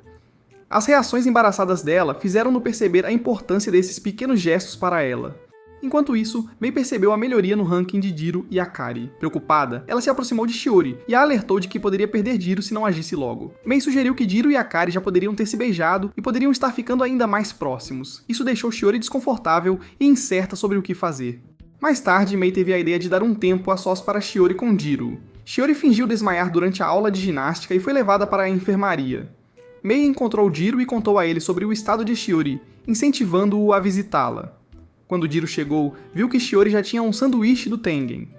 As reações embaraçadas dela fizeram-no perceber a importância desses pequenos gestos para ela. Enquanto isso, Mei percebeu a melhoria no ranking de Jiro e Akari. Preocupada, ela se aproximou de Shiori e a alertou de que poderia perder Jiro se não agisse logo. Mei sugeriu que Jiro e Akari já poderiam ter se beijado e poderiam estar ficando ainda mais próximos. Isso deixou Shiori desconfortável e incerta sobre o que fazer. Mais tarde, Mei teve a ideia de dar um tempo a sós para Shiori com Jiro. Shiori fingiu desmaiar durante a aula de ginástica e foi levada para a enfermaria. Mei encontrou Jiro e contou a ele sobre o estado de Shiori, incentivando-o a visitá-la. Quando Jiro chegou, viu que Shiori já tinha um sanduíche do Tengen.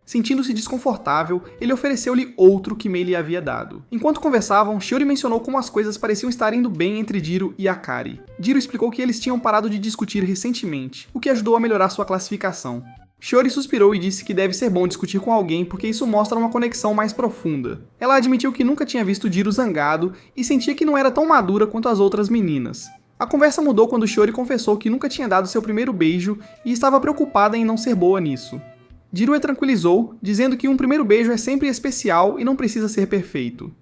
Sentindo-se desconfortável, ele ofereceu-lhe outro que Mei lhe havia dado. Enquanto conversavam, Shiori mencionou como as coisas pareciam estar indo bem entre Jiro e Akari. Jiro explicou que eles tinham parado de discutir recentemente, o que ajudou a melhorar sua classificação. Shiori suspirou e disse que deve ser bom discutir com alguém porque isso mostra uma conexão mais profunda. Ela admitiu que nunca tinha visto Jiro zangado e sentia que não era tão madura quanto as outras meninas. A conversa mudou quando Shiori confessou que nunca tinha dado seu primeiro beijo e estava preocupada em não ser boa nisso. Jiro a tranquilizou, dizendo que um primeiro beijo é sempre especial e não precisa ser perfeito.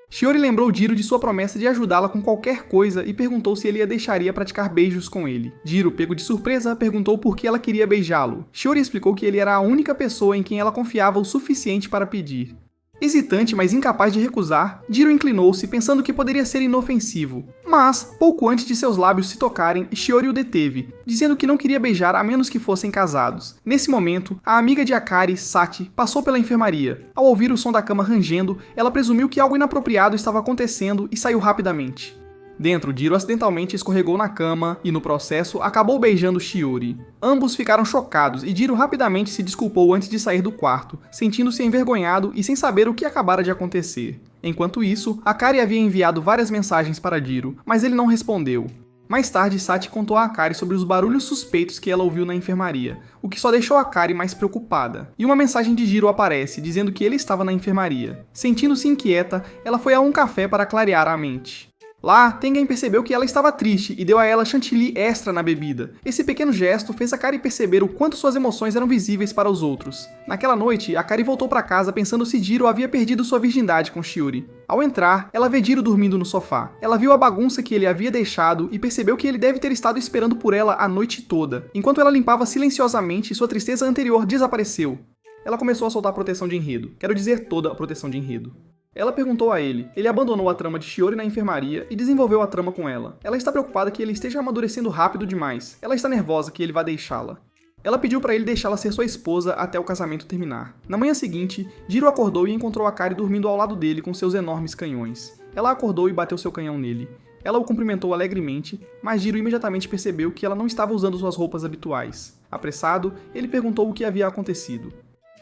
Shiori lembrou Jiro de sua promessa de ajudá-la com qualquer coisa e perguntou se ele a deixaria praticar beijos com ele. Jiro, pego de surpresa, perguntou por que ela queria beijá-lo. Shiori explicou que ele era a única pessoa em quem ela confiava o suficiente para pedir. Hesitante, mas incapaz de recusar, Jiro inclinou-se pensando que poderia ser inofensivo. Mas, pouco antes de seus lábios se tocarem, Shiori o deteve, dizendo que não queria beijar a menos que fossem casados. Nesse momento, a amiga de Akari, Sachi, passou pela enfermaria. Ao ouvir o som da cama rangendo, ela presumiu que algo inapropriado estava acontecendo e saiu rapidamente. Dentro, Jiro acidentalmente escorregou na cama e, no processo, acabou beijando Shiori. Ambos ficaram chocados e Jiro rapidamente se desculpou antes de sair do quarto, sentindo-se envergonhado e sem saber o que acabara de acontecer. Enquanto isso, Akari havia enviado várias mensagens para Jiro, mas ele não respondeu. Mais tarde, Sachi contou a Akari sobre os barulhos suspeitos que ela ouviu na enfermaria, o que só deixou Akari mais preocupada. E uma mensagem de Jiro aparece, dizendo que ele estava na enfermaria. Sentindo-se inquieta, ela foi a um café para clarear a mente. Lá, Tengen percebeu que ela estava triste e deu a ela chantilly extra na bebida. Esse pequeno gesto fez Akari perceber o quanto suas emoções eram visíveis para os outros. Naquela noite, Akari voltou para casa pensando se Jiro havia perdido sua virgindade com Shiori. Ao entrar, ela vê Jiro dormindo no sofá. Ela viu a bagunça que ele havia deixado e percebeu que ele deve ter estado esperando por ela a noite toda. Enquanto ela limpava silenciosamente, sua tristeza anterior desapareceu. Ela começou a soltar a proteção de enredo. Quero dizer, toda a proteção de enredo. Ela perguntou a ele. Ele abandonou a trama de Shiori na enfermaria e desenvolveu a trama com ela. Ela está preocupada que ele esteja amadurecendo rápido demais. Ela está nervosa que ele vá deixá-la. Ela pediu para ele deixá-la ser sua esposa até o casamento terminar. Na manhã seguinte, Jiro acordou e encontrou Akari dormindo ao lado dele com seus enormes canhões. Ela acordou e bateu seu canhão nele. Ela o cumprimentou alegremente, mas Jiro imediatamente percebeu que ela não estava usando suas roupas habituais. Apressado, ele perguntou o que havia acontecido.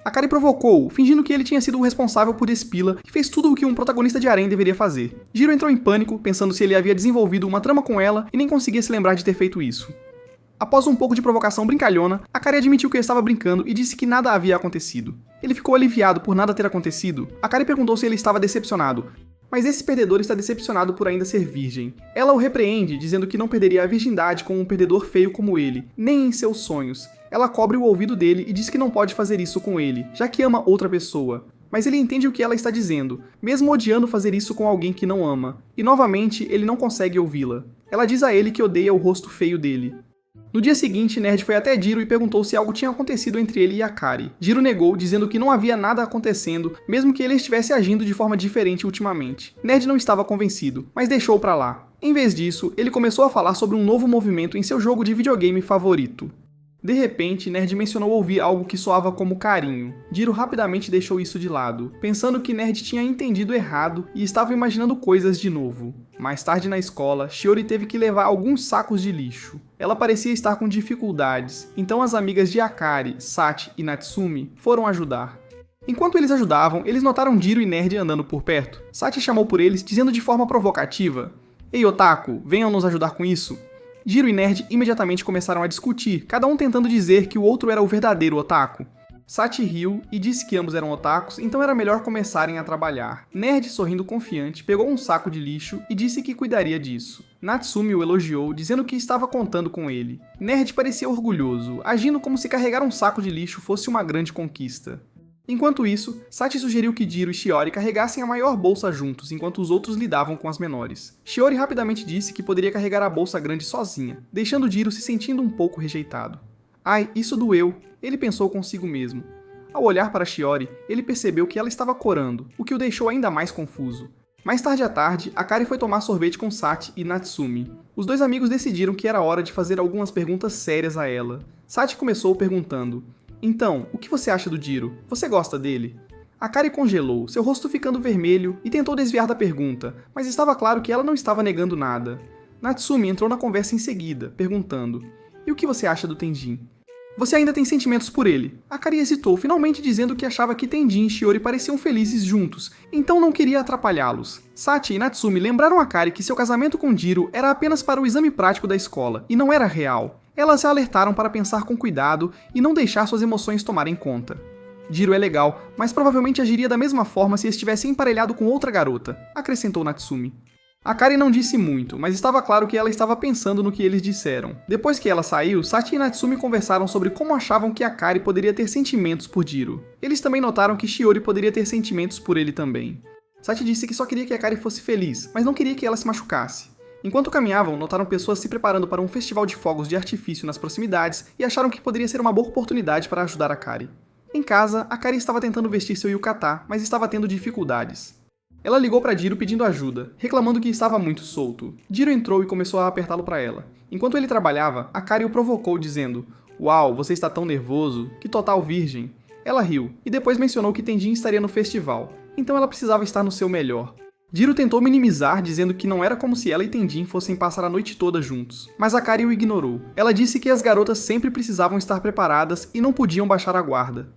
Akari provocou-o, fingindo que ele tinha sido o responsável por despila e fez tudo o que um protagonista de harém deveria fazer. Jiro entrou em pânico, pensando se ele havia desenvolvido uma trama com ela e nem conseguia se lembrar de ter feito isso. Após um pouco de provocação brincalhona, Akari admitiu que ele estava brincando e disse que nada havia acontecido. Ele ficou aliviado por nada ter acontecido. Akari perguntou se ele estava decepcionado, mas esse perdedor está decepcionado por ainda ser virgem. Ela o repreende, dizendo que não perderia a virgindade com um perdedor feio como ele, nem em seus sonhos. Ela cobre o ouvido dele e diz que não pode fazer isso com ele, já que ama outra pessoa. Mas ele entende o que ela está dizendo, mesmo odiando fazer isso com alguém que não ama. E novamente, ele não consegue ouvi-la. Ela diz a ele que odeia o rosto feio dele. No dia seguinte, Nerd foi até Jiro e perguntou se algo tinha acontecido entre ele e Akari. Jiro negou, dizendo que não havia nada acontecendo, mesmo que ele estivesse agindo de forma diferente ultimamente. Nerd não estava convencido, mas deixou pra lá. Em vez disso, ele começou a falar sobre um novo movimento em seu jogo de videogame favorito. De repente, Nerd mencionou ouvir algo que soava como carinho. Jiro rapidamente deixou isso de lado, pensando que Nerd tinha entendido errado e estava imaginando coisas de novo. Mais tarde na escola, Shiori teve que levar alguns sacos de lixo. Ela parecia estar com dificuldades, então as amigas de Akari, Sachi e Natsumi foram ajudar. Enquanto eles ajudavam, eles notaram Jiro e Nerd andando por perto. Sachi chamou por eles, dizendo de forma provocativa: "Ei, Otaku, venham nos ajudar com isso." Jiro e Nerd imediatamente começaram a discutir, cada um tentando dizer que o outro era o verdadeiro otaku. Sachi riu e disse que ambos eram otakus, então era melhor começarem a trabalhar. Nerd, sorrindo confiante, pegou um saco de lixo e disse que cuidaria disso. Natsumi o elogiou, dizendo que estava contando com ele. Nerd parecia orgulhoso, agindo como se carregar um saco de lixo fosse uma grande conquista. Enquanto isso, Sachi sugeriu que Jiro e Shiori carregassem a maior bolsa juntos, enquanto os outros lidavam com as menores. Shiori rapidamente disse que poderia carregar a bolsa grande sozinha, deixando Jiro se sentindo um pouco rejeitado. Ai, isso doeu, ele pensou consigo mesmo. Ao olhar para Shiori, ele percebeu que ela estava corando, o que o deixou ainda mais confuso. Mais tarde à tarde, Akari foi tomar sorvete com Sachi e Natsumi. Os dois amigos decidiram que era hora de fazer algumas perguntas sérias a ela. Sachi começou perguntando: "Então, o que você acha do Jiro? Você gosta dele?" Akari congelou, seu rosto ficando vermelho, e tentou desviar da pergunta, mas estava claro que ela não estava negando nada. Natsumi entrou na conversa em seguida, perguntando: "E o que você acha do Tenjin? Você ainda tem sentimentos por ele?" Akari hesitou, finalmente dizendo que achava que Tenjin e Shiori pareciam felizes juntos, então não queria atrapalhá-los. Sachi e Natsumi lembraram Akari que seu casamento com Jiro era apenas para o exame prático da escola, e não era real. Elas a alertaram para pensar com cuidado e não deixar suas emoções tomarem conta. Jiro é legal, mas provavelmente agiria da mesma forma se estivesse emparelhado com outra garota, acrescentou Natsumi. Akari não disse muito, mas estava claro que ela estava pensando no que eles disseram. Depois que ela saiu, Sachi e Natsumi conversaram sobre como achavam que Akari poderia ter sentimentos por Jiro. Eles também notaram que Shiori poderia ter sentimentos por ele também. Sati disse que só queria que Akari fosse feliz, mas não queria que ela se machucasse. Enquanto caminhavam, notaram pessoas se preparando para um festival de fogos de artifício nas proximidades e acharam que poderia ser uma boa oportunidade para ajudar Akari. Em casa, Akari estava tentando vestir seu yukata, mas estava tendo dificuldades. Ela ligou para Jiro pedindo ajuda, reclamando que estava muito solto. Jiro entrou e começou a apertá-lo para ela. Enquanto ele trabalhava, Akari o provocou dizendo: "Uau, você está tão nervoso, que total virgem." Ela riu, e depois mencionou que Tenjin estaria no festival, então ela precisava estar no seu melhor. Jiro tentou minimizar, dizendo que não era como se ela e Tenjin fossem passar a noite toda juntos, mas Akari o ignorou. Ela disse que as garotas sempre precisavam estar preparadas e não podiam baixar a guarda.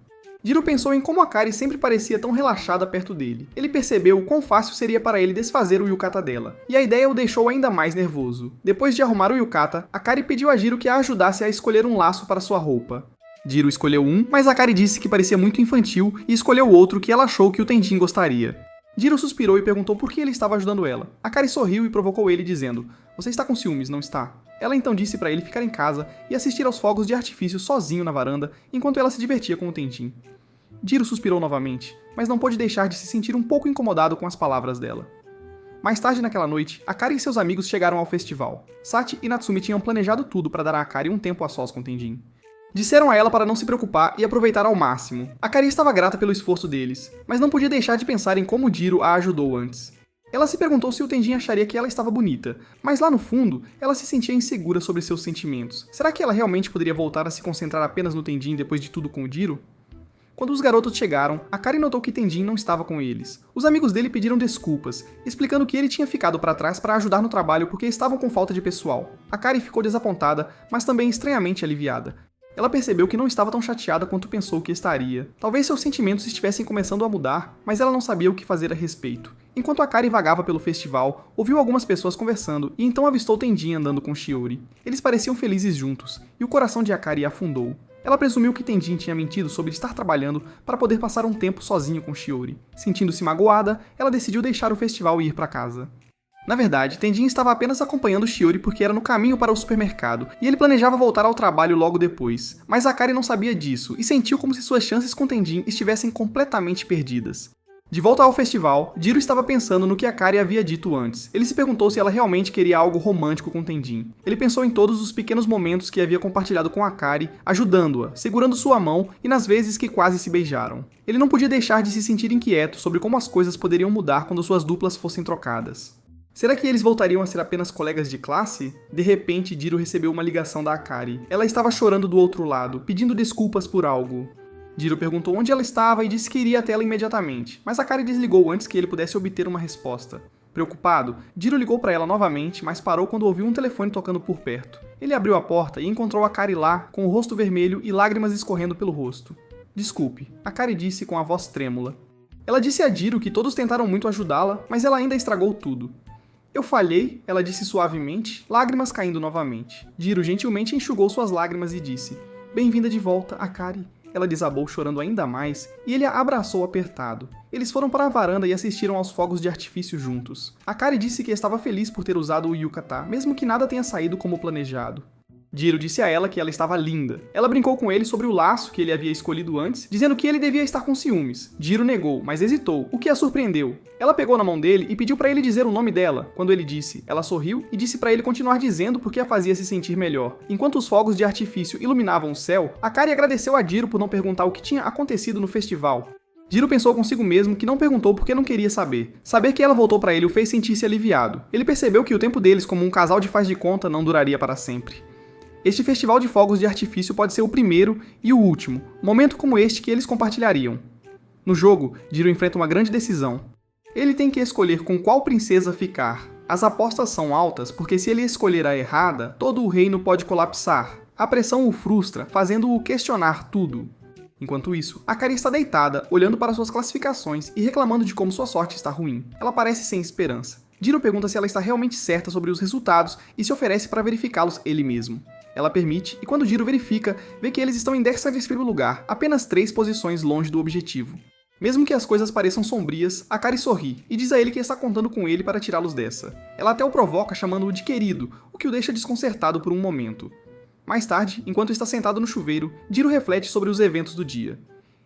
Jiro pensou em como Akari sempre parecia tão relaxada perto dele. Ele percebeu o quão fácil seria para ele desfazer o yukata dela, e a ideia o deixou ainda mais nervoso. Depois de arrumar o yukata, Akari pediu a Jiro que a ajudasse a escolher um laço para sua roupa. Jiro escolheu um, mas Akari disse que parecia muito infantil e escolheu outro que ela achou que o Tenjin gostaria. Jiro suspirou e perguntou por que ele estava ajudando ela. Akari sorriu e provocou ele dizendo: "Você está com ciúmes, não está?" Ela então disse para ele ficar em casa e assistir aos fogos de artifício sozinho na varanda, enquanto ela se divertia com o Tenjin. Jiro suspirou novamente, mas não pôde deixar de se sentir um pouco incomodado com as palavras dela. Mais tarde naquela noite, Akari e seus amigos chegaram ao festival. Sati e Natsumi tinham planejado tudo para dar a Akari um tempo a sós com Tenjin. Disseram a ela para não se preocupar e aproveitar ao máximo. Akari estava grata pelo esforço deles, mas não podia deixar de pensar em como Jiro a ajudou antes. Ela se perguntou se o Tenjin acharia que ela estava bonita, mas lá no fundo, ela se sentia insegura sobre seus sentimentos. Será que ela realmente poderia voltar a se concentrar apenas no Tenjin depois de tudo com o Jiro? Quando os garotos chegaram, Akari notou que Tenjin não estava com eles. Os amigos dele pediram desculpas, explicando que ele tinha ficado para trás para ajudar no trabalho porque estavam com falta de pessoal. Akari ficou desapontada, mas também estranhamente aliviada. Ela percebeu que não estava tão chateada quanto pensou que estaria. Talvez seus sentimentos estivessem começando a mudar, mas ela não sabia o que fazer a respeito. Enquanto Akari vagava pelo festival, ouviu algumas pessoas conversando e então avistou Tenjin andando com Shiori. Eles pareciam felizes juntos, e o coração de Akari afundou. Ela presumiu que Tenjin tinha mentido sobre estar trabalhando para poder passar um tempo sozinho com Shiori. Sentindo-se magoada, ela decidiu deixar o festival e ir para casa. Na verdade, Tenjin estava apenas acompanhando Shiori porque era no caminho para o supermercado, e ele planejava voltar ao trabalho logo depois. Mas Akari não sabia disso, e sentiu como se suas chances com Tenjin estivessem completamente perdidas. De volta ao festival, Jiro estava pensando no que Akari havia dito antes. Ele se perguntou se ela realmente queria algo romântico com Tenjin. Ele pensou em todos os pequenos momentos que havia compartilhado com Akari, ajudando-a, segurando sua mão e nas vezes que quase se beijaram. Ele não podia deixar de se sentir inquieto sobre como as coisas poderiam mudar quando suas duplas fossem trocadas. Será que eles voltariam a ser apenas colegas de classe? De repente, Jiro recebeu uma ligação da Akari. Ela estava chorando do outro lado, pedindo desculpas por algo. Jiro perguntou onde ela estava e disse que iria até ela imediatamente, mas Akari desligou antes que ele pudesse obter uma resposta. Preocupado, Jiro ligou para ela novamente, mas parou quando ouviu um telefone tocando por perto. Ele abriu a porta e encontrou Akari lá, com o rosto vermelho e lágrimas escorrendo pelo rosto. "Desculpe", Akari disse com a voz trêmula. Ela disse a Jiro que todos tentaram muito ajudá-la, mas ela ainda estragou tudo. "Eu falhei", ela disse suavemente, lágrimas caindo novamente. Jiro gentilmente enxugou suas lágrimas e disse: "Bem-vinda de volta, Akari." Ela desabou chorando ainda mais e ele a abraçou apertado. Eles foram para a varanda e assistiram aos fogos de artifício juntos. Akari disse que estava feliz por ter usado o yukata, mesmo que nada tenha saído como planejado. Jiro disse a ela que ela estava linda. Ela brincou com ele sobre o laço que ele havia escolhido antes, dizendo que ele devia estar com ciúmes. Jiro negou, mas hesitou, o que a surpreendeu. Ela pegou na mão dele e pediu para ele dizer o nome dela. Quando ele disse, ela sorriu e disse para ele continuar dizendo porque a fazia se sentir melhor. Enquanto os fogos de artifício iluminavam o céu, Akari agradeceu a Jiro por não perguntar o que tinha acontecido no festival. Jiro pensou consigo mesmo que não perguntou porque não queria saber. Saber que ela voltou para ele o fez sentir-se aliviado. Ele percebeu que o tempo deles como um casal de faz de conta não duraria para sempre. Este festival de fogos de artifício pode ser o primeiro e o último, momento como este que eles compartilhariam. No jogo, Jiro enfrenta uma grande decisão. Ele tem que escolher com qual princesa ficar. As apostas são altas porque se ele escolher a errada, todo o reino pode colapsar. A pressão o frustra, fazendo-o questionar tudo. Enquanto isso, Akari está deitada, olhando para suas classificações e reclamando de como sua sorte está ruim. Ela parece sem esperança. Jiro pergunta se ela está realmente certa sobre os resultados e se oferece para verificá-los ele mesmo. Ela permite, e quando Jiro verifica, vê que eles estão em 13º lugar, apenas 3 posições longe do objetivo. Mesmo que as coisas pareçam sombrias, Akari sorri e diz a ele que está contando com ele para tirá-los dessa. Ela até o provoca chamando-o de querido, o que o deixa desconcertado por um momento. Mais tarde, enquanto está sentado no chuveiro, Jiro reflete sobre os eventos do dia.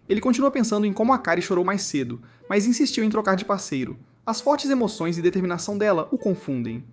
Ele continua pensando em como Akari chorou mais cedo, mas insistiu em trocar de parceiro. As fortes emoções e determinação dela o confundem.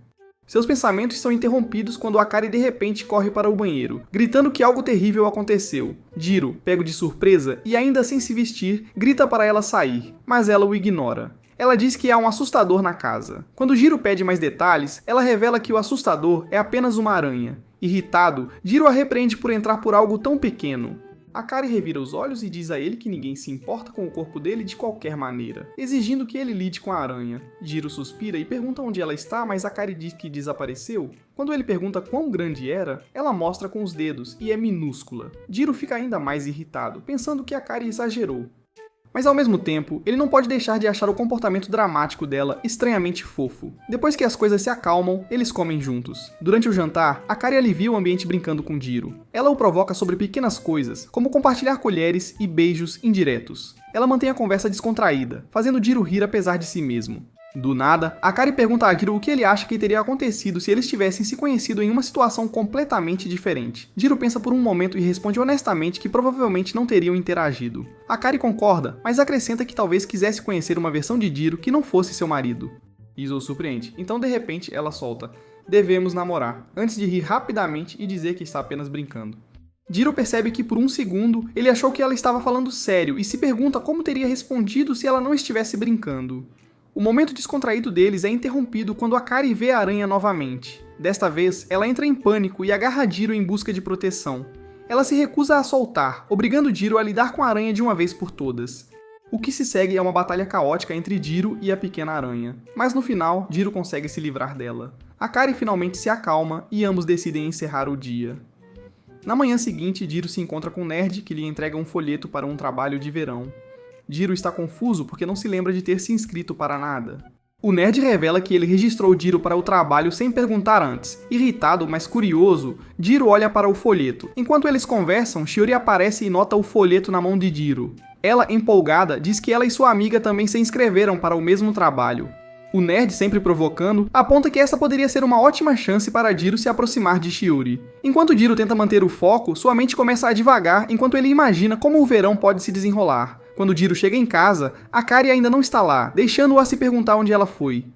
Seus pensamentos são interrompidos quando Akari de repente corre para o banheiro, gritando que algo terrível aconteceu. Jiro, pego de surpresa e ainda sem se vestir, grita para ela sair, mas ela o ignora. Ela diz que há um assustador na casa. Quando Jiro pede mais detalhes, ela revela que o assustador é apenas uma aranha. Irritado, Jiro a repreende por entrar por algo tão pequeno. Akari revira os olhos e diz a ele que ninguém se importa com o corpo dele de qualquer maneira, exigindo que ele lide com a aranha. Jiro suspira e pergunta onde ela está, mas Akari diz que desapareceu. Quando ele pergunta quão grande era, ela mostra com os dedos e é minúscula. Jiro fica ainda mais irritado, pensando que Akari exagerou. Mas ao mesmo tempo, ele não pode deixar de achar o comportamento dramático dela estranhamente fofo. Depois que as coisas se acalmam, eles comem juntos. Durante o jantar, Akari alivia o ambiente brincando com Jiro. Ela o provoca sobre pequenas coisas, como compartilhar colheres e beijos indiretos. Ela mantém a conversa descontraída, fazendo Jiro rir apesar de si mesmo. Do nada, Akari pergunta a Jiro o que ele acha que teria acontecido se eles tivessem se conhecido em uma situação completamente diferente. Jiro pensa por um momento e responde honestamente que provavelmente não teriam interagido. Akari concorda, mas acrescenta que talvez quisesse conhecer uma versão de Jiro que não fosse seu marido. Isso o surpreende, então de repente ela solta: "Devemos namorar", antes de rir rapidamente e dizer que está apenas brincando. Jiro percebe que por um segundo ele achou que ela estava falando sério e se pergunta como teria respondido se ela não estivesse brincando. O momento descontraído deles é interrompido quando Akari vê a aranha novamente. Desta vez, ela entra em pânico e agarra Jiro em busca de proteção. Ela se recusa a soltar, obrigando Jiro a lidar com a aranha de uma vez por todas. O que se segue é uma batalha caótica entre Jiro e a pequena aranha, mas no final, Jiro consegue se livrar dela. Akari finalmente se acalma e ambos decidem encerrar o dia. Na manhã seguinte, Jiro se encontra com Nerd, que lhe entrega um folheto para um trabalho de verão. Jiro está confuso porque não se lembra de ter se inscrito para nada. O Nerd revela que ele registrou Jiro para o trabalho sem perguntar antes. Irritado, mas curioso, Jiro olha para o folheto. Enquanto eles conversam, Shiori aparece e nota o folheto na mão de Jiro. Ela, empolgada, diz que ela e sua amiga também se inscreveram para o mesmo trabalho. O Nerd, sempre provocando, aponta que essa poderia ser uma ótima chance para Jiro se aproximar de Shiori. Enquanto Jiro tenta manter o foco, sua mente começa a divagar enquanto ele imagina como o verão pode se desenrolar. Quando Jiro chega em casa, Akari ainda não está lá, deixando-o a se perguntar onde ela foi.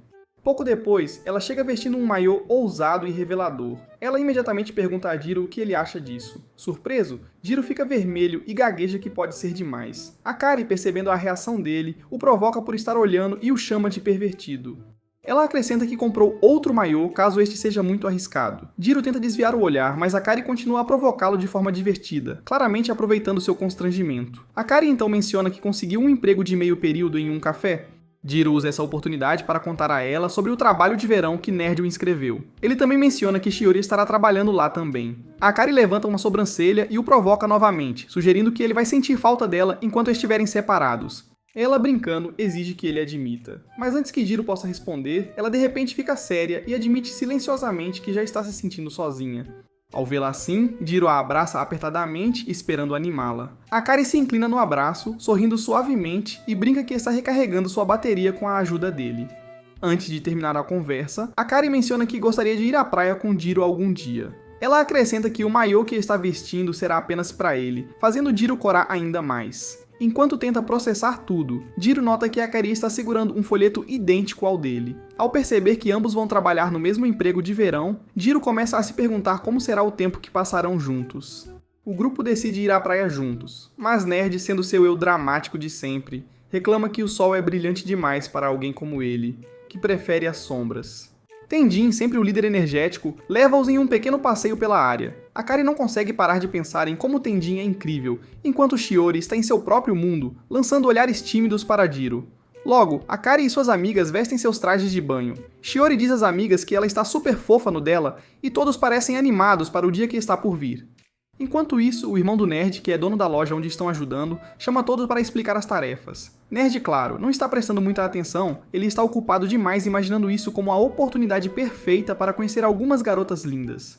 Pouco depois, ela chega vestindo um maiô ousado e revelador. Ela imediatamente pergunta a Jiro o que ele acha disso. Surpreso, Jiro fica vermelho e gagueja que pode ser demais. Akari, percebendo a reação dele, o provoca por estar olhando e o chama de pervertido. Ela acrescenta que comprou outro maiô caso este seja muito arriscado. Jiro tenta desviar o olhar, mas Akari continua a provocá-lo de forma divertida, claramente aproveitando seu constrangimento. Akari então menciona que conseguiu um emprego de meio período em um café. Jiro usa essa oportunidade para contar a ela sobre o trabalho de verão que Nerd o inscreveu. Ele também menciona que Shiori estará trabalhando lá também. Akari levanta uma sobrancelha e o provoca novamente, sugerindo que ele vai sentir falta dela enquanto estiverem separados. Ela, brincando, exige que ele admita. Mas antes que Jiro possa responder, ela de repente fica séria e admite silenciosamente que já está se sentindo sozinha. Ao vê-la assim, Jiro a abraça apertadamente, esperando animá-la. Akari se inclina no abraço, sorrindo suavemente e brinca que está recarregando sua bateria com a ajuda dele. Antes de terminar a conversa, Akari menciona que gostaria de ir à praia com Jiro algum dia. Ela acrescenta que o maiô que está vestindo será apenas para ele, fazendo Jiro corar ainda mais. Enquanto tenta processar tudo, Jiro nota que Akari está segurando um folheto idêntico ao dele. Ao perceber que ambos vão trabalhar no mesmo emprego de verão, Jiro começa a se perguntar como será o tempo que passarão juntos. O grupo decide ir à praia juntos, mas Nerd, sendo seu eu dramático de sempre, reclama que o sol é brilhante demais para alguém como ele, que prefere as sombras. Tenjin, sempre o líder energético, leva-os em um pequeno passeio pela área. Akari não consegue parar de pensar em como Tenjin é incrível, enquanto Shiori está em seu próprio mundo, lançando olhares tímidos para Jiro. Logo, Akari e suas amigas vestem seus trajes de banho. Shiori diz às amigas que ela está super fofa no dela, e todos parecem animados para o dia que está por vir. Enquanto isso, o irmão do Nerd, que é dono da loja onde estão ajudando, chama todos para explicar as tarefas. Nerd, claro, não está prestando muita atenção, ele está ocupado demais imaginando isso como a oportunidade perfeita para conhecer algumas garotas lindas.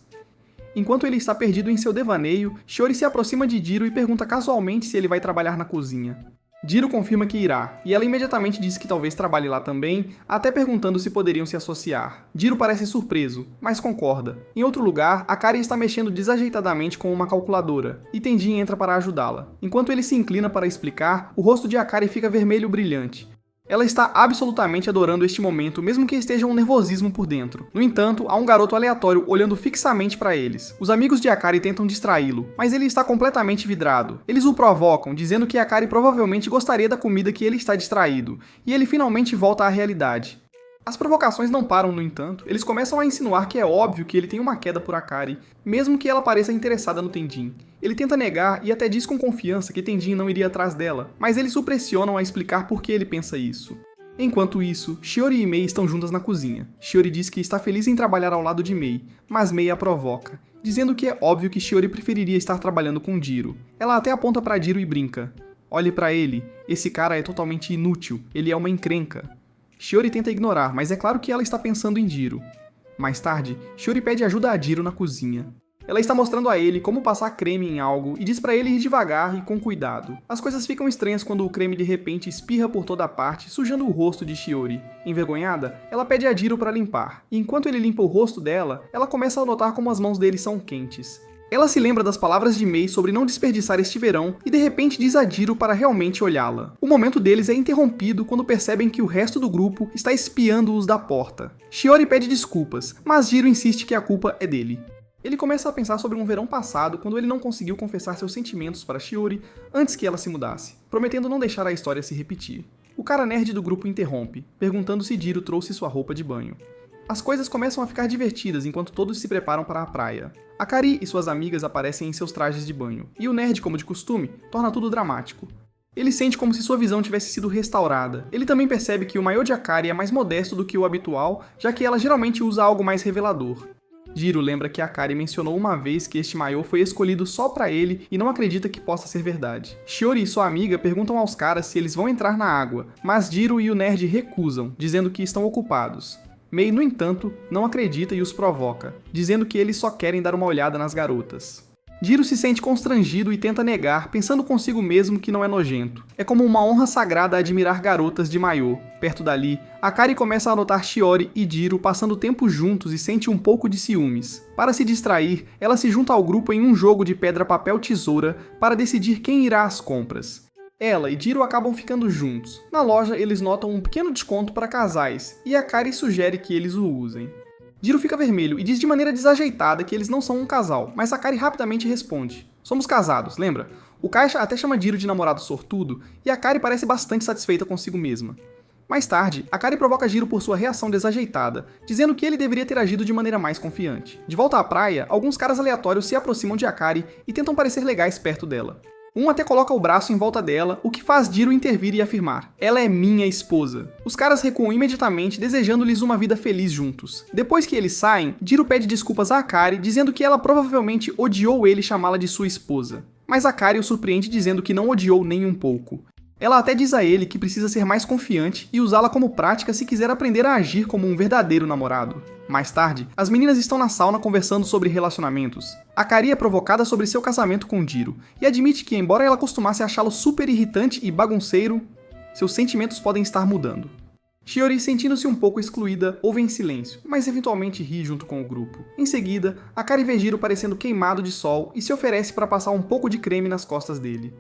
Enquanto ele está perdido em seu devaneio, Shiori se aproxima de Jiro e pergunta casualmente se ele vai trabalhar na cozinha. Jiro confirma que irá, e ela imediatamente diz que talvez trabalhe lá também, até perguntando se poderiam se associar. Jiro parece surpreso, mas concorda. Em outro lugar, Akari está mexendo desajeitadamente com uma calculadora, e Tenjin entra para ajudá-la. Enquanto ele se inclina para explicar, o rosto de Akari fica vermelho brilhante. Ela está absolutamente adorando este momento, mesmo que esteja um nervosismo por dentro. No entanto, há um garoto aleatório olhando fixamente para eles. Os amigos de Akari tentam distraí-lo, mas ele está completamente vidrado. Eles o provocam, dizendo que Akari provavelmente gostaria da comida que ele está distraído, e ele finalmente volta à realidade. As provocações não param, no entanto. Eles começam a insinuar que é óbvio que ele tem uma queda por Akari, mesmo que ela pareça interessada no Tenjin. Ele tenta negar e até diz com confiança que Tenjin não iria atrás dela, mas eles o pressionam a explicar por que ele pensa isso. Enquanto isso, Shiori e Mei estão juntas na cozinha. Shiori diz que está feliz em trabalhar ao lado de Mei, mas Mei a provoca, dizendo que é óbvio que Shiori preferiria estar trabalhando com Jiro. Ela até aponta para Jiro e brinca. Olhe para ele, esse cara é totalmente inútil, ele é uma encrenca. Shiori tenta ignorar, mas é claro que ela está pensando em Jiro. Mais tarde, Shiori pede ajuda a Jiro na cozinha. Ela está mostrando a ele como passar creme em algo e diz para ele ir devagar e com cuidado. As coisas ficam estranhas quando o creme de repente espirra por toda parte, sujando o rosto de Shiori. Envergonhada, ela pede a Jiro para limpar, e enquanto ele limpa o rosto dela, ela começa a notar como as mãos dele são quentes. Ela se lembra das palavras de Mei sobre não desperdiçar este verão e de repente diz a Jiro para realmente olhá-la. O momento deles é interrompido quando percebem que o resto do grupo está espiando-os da porta. Shiori pede desculpas, mas Jiro insiste que a culpa é dele. Ele começa a pensar sobre um verão passado quando ele não conseguiu confessar seus sentimentos para Shiori antes que ela se mudasse, prometendo não deixar a história se repetir. O cara nerd do grupo interrompe, perguntando se Jiro trouxe sua roupa de banho. As coisas começam a ficar divertidas enquanto todos se preparam para a praia. Akari e suas amigas aparecem em seus trajes de banho, e o nerd, como de costume, torna tudo dramático. Ele sente como se sua visão tivesse sido restaurada. Ele também percebe que o maiô de Akari é mais modesto do que o habitual, já que ela geralmente usa algo mais revelador. Jiro lembra que Akari mencionou uma vez que este maiô foi escolhido só pra ele e não acredita que possa ser verdade. Shiori e sua amiga perguntam aos caras se eles vão entrar na água, mas Jiro e o nerd recusam, dizendo que estão ocupados. Mei, no entanto, não acredita e os provoca, dizendo que eles só querem dar uma olhada nas garotas. Jiro se sente constrangido e tenta negar, pensando consigo mesmo que não é nojento. É como uma honra sagrada admirar garotas de maiô. Perto dali, Akari começa a notar Shiori e Jiro passando tempo juntos e sente um pouco de ciúmes. Para se distrair, ela se junta ao grupo em um jogo de pedra, papel, tesoura para decidir quem irá às compras. Ela e Jiro acabam ficando juntos. Na loja, eles notam um pequeno desconto para casais, e Akari sugere que eles o usem. Jiro fica vermelho e diz de maneira desajeitada que eles não são um casal, mas Akari rapidamente responde. Somos casados, lembra? O caixa até chama Jiro de namorado sortudo, e Akari parece bastante satisfeita consigo mesma. Mais tarde, Akari provoca Jiro por sua reação desajeitada, dizendo que ele deveria ter agido de maneira mais confiante. De volta à praia, alguns caras aleatórios se aproximam de Akari e tentam parecer legais perto dela. Um até coloca o braço em volta dela, o que faz Jiro intervir e afirmar: ela é minha esposa. Os caras recuam imediatamente, desejando-lhes uma vida feliz juntos. Depois que eles saem, Jiro pede desculpas a Akari, dizendo que ela provavelmente odiou ele chamá-la de sua esposa. Mas Akari o surpreende dizendo que não odiou nem um pouco. Ela até diz a ele que precisa ser mais confiante e usá-la como prática se quiser aprender a agir como um verdadeiro namorado. Mais tarde, as meninas estão na sauna conversando sobre relacionamentos. Akari é provocada sobre seu casamento com Jiro e admite que, embora ela costumasse achá-lo super irritante e bagunceiro, seus sentimentos podem estar mudando. Shiori, sentindo-se um pouco excluída, ouve em silêncio, mas eventualmente ri junto com o grupo. Em seguida, Akari vê Jiro parecendo queimado de sol e se oferece para passar um pouco de creme nas costas dele.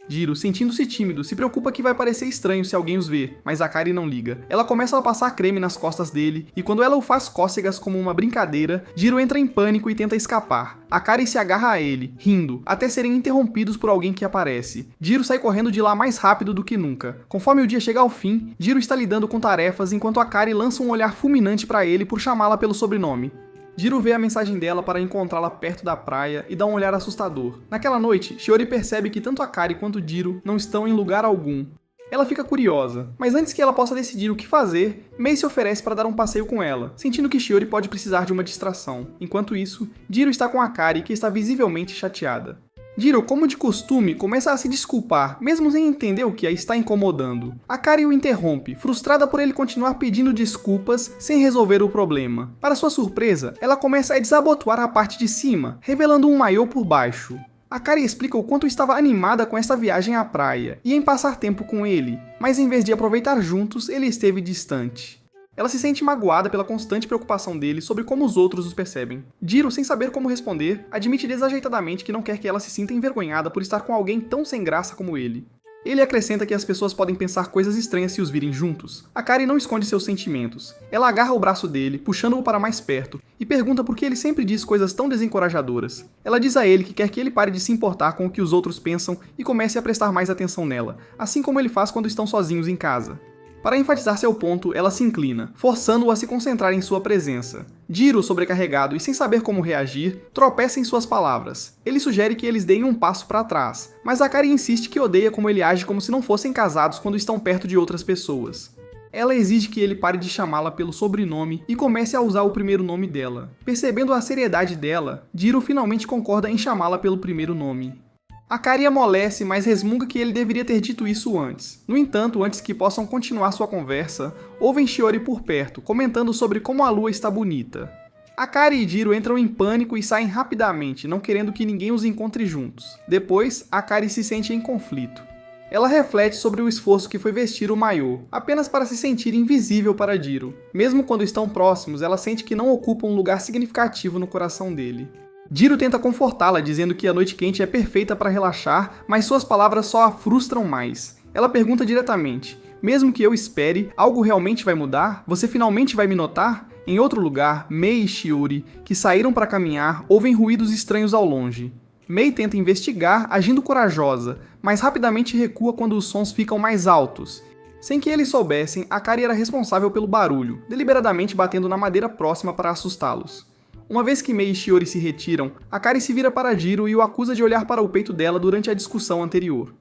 Jiro, sentindo-se tímido, se preocupa que vai parecer estranho se alguém os ver, mas Akari não liga. Ela começa a passar creme nas costas dele, e quando ela o faz cócegas como uma brincadeira, Jiro entra em pânico e tenta escapar. Akari se agarra a ele, rindo, até serem interrompidos por alguém que aparece. Jiro sai correndo de lá mais rápido do que nunca. Conforme o dia chega ao fim, Jiro está lidando com tarefas enquanto Akari lança um olhar fulminante para ele por chamá-la pelo sobrenome. Jiro vê a mensagem dela para encontrá-la perto da praia e dá um olhar assustador. Naquela noite, Shiori percebe que tanto Akari quanto Jiro não estão em lugar algum. Ela fica curiosa, mas antes que ela possa decidir o que fazer, Mei se oferece para dar um passeio com ela, sentindo que Shiori pode precisar de uma distração. Enquanto isso, Jiro está com Akari, que está visivelmente chateada. Jiro, como de costume, começa a se desculpar, mesmo sem entender o que a está incomodando. Akari o interrompe, frustrada por ele continuar pedindo desculpas sem resolver o problema. Para sua surpresa, ela começa a desabotoar a parte de cima, revelando um maiô por baixo. Akari explica o quanto estava animada com esta viagem à praia e em passar tempo com ele, mas em vez de aproveitar juntos, ele esteve distante. Ela se sente magoada pela constante preocupação dele sobre como os outros os percebem. Jiro, sem saber como responder, admite desajeitadamente que não quer que ela se sinta envergonhada por estar com alguém tão sem graça como ele. Ele acrescenta que as pessoas podem pensar coisas estranhas se os virem juntos. Akari não esconde seus sentimentos. Ela agarra o braço dele, puxando-o para mais perto, e pergunta por que ele sempre diz coisas tão desencorajadoras. Ela diz a ele que quer que ele pare de se importar com o que os outros pensam e comece a prestar mais atenção nela, assim como ele faz quando estão sozinhos em casa. Para enfatizar seu ponto, ela se inclina, forçando-o a se concentrar em sua presença. Jiro, sobrecarregado e sem saber como reagir, tropeça em suas palavras. Ele sugere que eles deem um passo para trás, mas Akari insiste que odeia como ele age como se não fossem casados quando estão perto de outras pessoas. Ela exige que ele pare de chamá-la pelo sobrenome e comece a usar o primeiro nome dela. Percebendo a seriedade dela, Jiro finalmente concorda em chamá-la pelo primeiro nome. Akari amolece, mas resmunga que ele deveria ter dito isso antes. No entanto, antes que possam continuar sua conversa, ouvem Shiori por perto, comentando sobre como a lua está bonita. Akari e Jiro entram em pânico e saem rapidamente, não querendo que ninguém os encontre juntos. Depois, Akari se sente em conflito. Ela reflete sobre o esforço que foi vestir o maiô, apenas para se sentir invisível para Jiro. Mesmo quando estão próximos, ela sente que não ocupa um lugar significativo no coração dele. Jiro tenta confortá-la, dizendo que a noite quente é perfeita para relaxar, mas suas palavras só a frustram mais. Ela pergunta diretamente: mesmo que eu espere, algo realmente vai mudar? Você finalmente vai me notar? Em outro lugar, Mei e Shiori, que saíram para caminhar, ouvem ruídos estranhos ao longe. Mei tenta investigar, agindo corajosa, mas rapidamente recua quando os sons ficam mais altos. Sem que eles soubessem, Akari era responsável pelo barulho, deliberadamente batendo na madeira próxima para assustá-los. Uma vez que Mei e Shiori se retiram, Akari se vira para Jiro e o acusa de olhar para o peito dela durante a discussão anterior.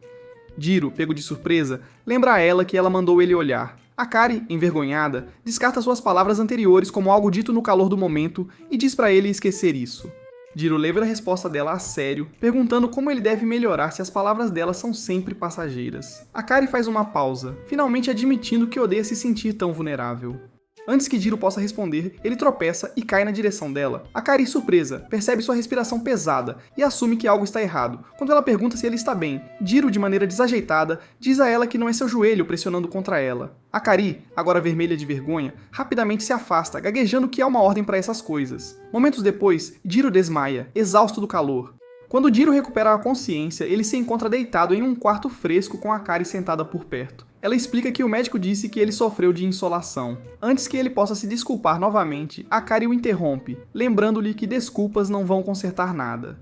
Jiro, pego de surpresa, lembra a ela que ela mandou ele olhar. Akari, envergonhada, descarta suas palavras anteriores como algo dito no calor do momento e diz para ele esquecer isso. Jiro leva a resposta dela a sério, perguntando como ele deve melhorar se as palavras dela são sempre passageiras. Akari faz uma pausa, finalmente admitindo que odeia se sentir tão vulnerável. Antes que Jiro possa responder, ele tropeça e cai na direção dela. Akari, surpresa, percebe sua respiração pesada e assume que algo está errado. Quando ela pergunta se ele está bem, Jiro, de maneira desajeitada, diz a ela que não é seu joelho pressionando contra ela. Akari, agora vermelha de vergonha, rapidamente se afasta, gaguejando que há uma ordem para essas coisas. Momentos depois, Jiro desmaia, exausto do calor. Quando Jiro recupera a consciência, ele se encontra deitado em um quarto fresco com Akari sentada por perto. Ela explica que o médico disse que ele sofreu de insolação. Antes que ele possa se desculpar novamente, Akari o interrompe, lembrando-lhe que desculpas não vão consertar nada.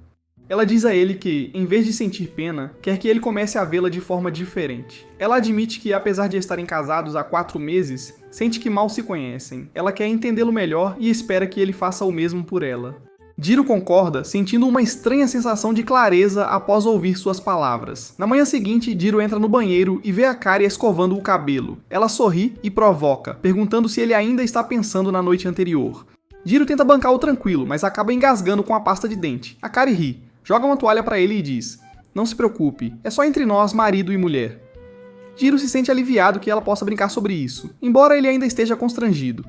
Ela diz a ele que, em vez de sentir pena, quer que ele comece a vê-la de forma diferente. Ela admite que, apesar de estarem casados há 4 meses, sente que mal se conhecem. Ela quer entendê-lo melhor e espera que ele faça o mesmo por ela. Jiro concorda, sentindo uma estranha sensação de clareza após ouvir suas palavras. Na manhã seguinte, Jiro entra no banheiro e vê Akari escovando o cabelo. Ela sorri e provoca, perguntando se ele ainda está pensando na noite anterior. Jiro tenta bancar o tranquilo, mas acaba engasgando com a pasta de dente. Akari ri, joga uma toalha para ele e diz: "Não se preocupe, é só entre nós, marido e mulher." Jiro se sente aliviado que ela possa brincar sobre isso, embora ele ainda esteja constrangido.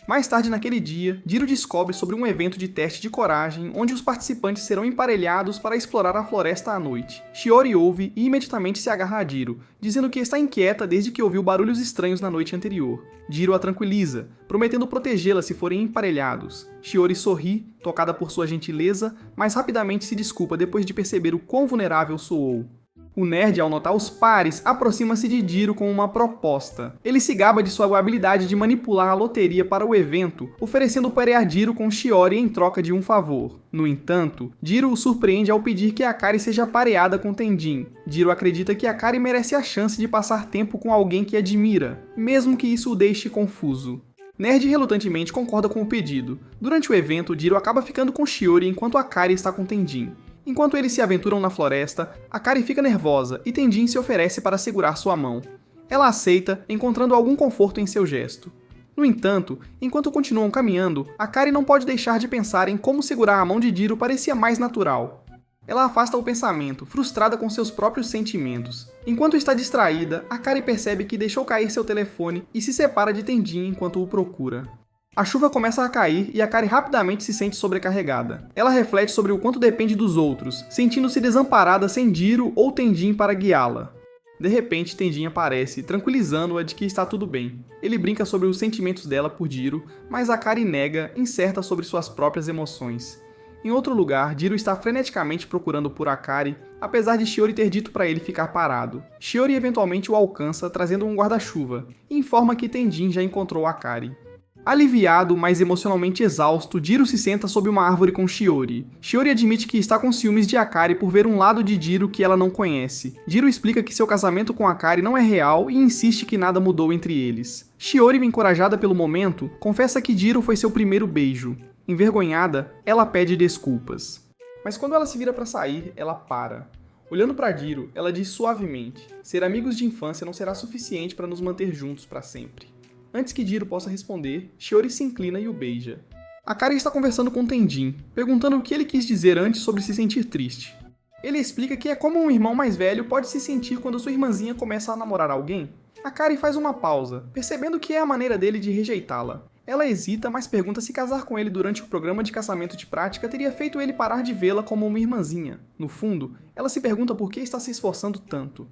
Mais tarde naquele dia, Jiro descobre sobre um evento de teste de coragem onde os participantes serão emparelhados para explorar a floresta à noite. Shiori ouve e imediatamente se agarra a Jiro, dizendo que está inquieta desde que ouviu barulhos estranhos na noite anterior. Jiro a tranquiliza, prometendo protegê-la se forem emparelhados. Shiori sorri, tocada por sua gentileza, mas rapidamente se desculpa depois de perceber o quão vulnerável soou. O nerd, ao notar os pares, aproxima-se de Jiro com uma proposta. Ele se gaba de sua habilidade de manipular a loteria para o evento, oferecendo parear Jiro com Shiori em troca de um favor. No entanto, Jiro o surpreende ao pedir que Akari seja pareada com Tenjin. Jiro acredita que Akari merece a chance de passar tempo com alguém que admira, mesmo que isso o deixe confuso. Nerd relutantemente concorda com o pedido. Durante o evento, Jiro acaba ficando com Shiori enquanto Akari está com Tenjin. Enquanto eles se aventuram na floresta, Akari fica nervosa e Tenjin se oferece para segurar sua mão. Ela aceita, encontrando algum conforto em seu gesto. No entanto, enquanto continuam caminhando, Akari não pode deixar de pensar em como segurar a mão de Jiro parecia mais natural. Ela afasta o pensamento, frustrada com seus próprios sentimentos. Enquanto está distraída, Akari percebe que deixou cair seu telefone e se separa de Tenjin enquanto o procura. A chuva começa a cair e Akari rapidamente se sente sobrecarregada. Ela reflete sobre o quanto depende dos outros, sentindo-se desamparada sem Jiro ou Tenjin para guiá-la. De repente, Tenjin aparece, tranquilizando-a de que está tudo bem. Ele brinca sobre os sentimentos dela por Jiro, mas Akari nega, incerta sobre suas próprias emoções. Em outro lugar, Jiro está freneticamente procurando por Akari, apesar de Shiori ter dito para ele ficar parado. Shiori eventualmente o alcança trazendo um guarda-chuva e informa que Tenjin já encontrou Akari. Aliviado, mas emocionalmente exausto, Jiro se senta sob uma árvore com Shiori. Shiori admite que está com ciúmes de Akari por ver um lado de Jiro que ela não conhece. Jiro explica que seu casamento com Akari não é real e insiste que nada mudou entre eles. Shiori, encorajada pelo momento, confessa que Jiro foi seu primeiro beijo. Envergonhada, ela pede desculpas. Mas quando ela se vira para sair, ela para. Olhando para Jiro, ela diz suavemente: ser amigos de infância não será suficiente para nos manter juntos para sempre. Antes que Jiro possa responder, Shiori se inclina e o beija. Akari está conversando com Tenjin, perguntando o que ele quis dizer antes sobre se sentir triste. Ele explica que é como um irmão mais velho pode se sentir quando sua irmãzinha começa a namorar alguém. Akari faz uma pausa, percebendo que é a maneira dele de rejeitá-la. Ela hesita, mas pergunta se casar com ele durante o programa de casamento de prática teria feito ele parar de vê-la como uma irmãzinha. No fundo, ela se pergunta por que está se esforçando tanto.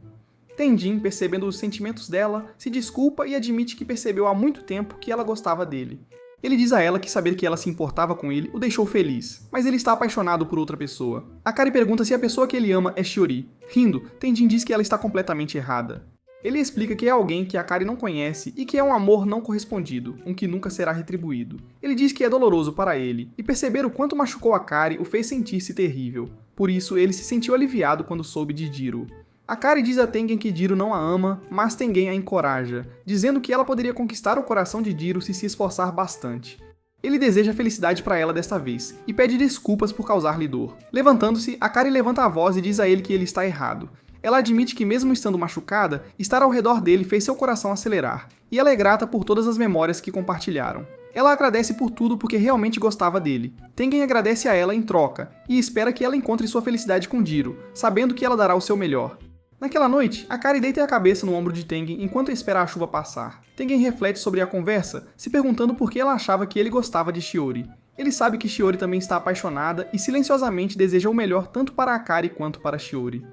Tenjin, percebendo os sentimentos dela, se desculpa e admite que percebeu há muito tempo que ela gostava dele. Ele diz a ela que saber que ela se importava com ele o deixou feliz, mas ele está apaixonado por outra pessoa. Akari pergunta se a pessoa que ele ama é Shiori. Rindo, Tenjin diz que ela está completamente errada. Ele explica que é alguém que Akari não conhece e que é um amor não correspondido, um que nunca será retribuído. Ele diz que é doloroso para ele, e perceber o quanto machucou Akari o fez sentir-se terrível. Por isso, ele se sentiu aliviado quando soube de Jiro. Akari diz a Tengen que Jiro não a ama, mas Tengen a encoraja, dizendo que ela poderia conquistar o coração de Jiro se esforçar bastante. Ele deseja felicidade para ela desta vez, e pede desculpas por causar-lhe dor. Levantando-se, Akari levanta a voz e diz a ele que ele está errado. Ela admite que mesmo estando machucada, estar ao redor dele fez seu coração acelerar, e ela é grata por todas as memórias que compartilharam. Ela agradece por tudo porque realmente gostava dele. Tengen agradece a ela em troca, e espera que ela encontre sua felicidade com Jiro, sabendo que ela dará o seu melhor. Naquela noite, Akari deita a cabeça no ombro de Tengen enquanto espera a chuva passar. Tengen reflete sobre a conversa, se perguntando por que ela achava que ele gostava de Shiori. Ele sabe que Shiori também está apaixonada e silenciosamente deseja o melhor tanto para Akari quanto para Shiori.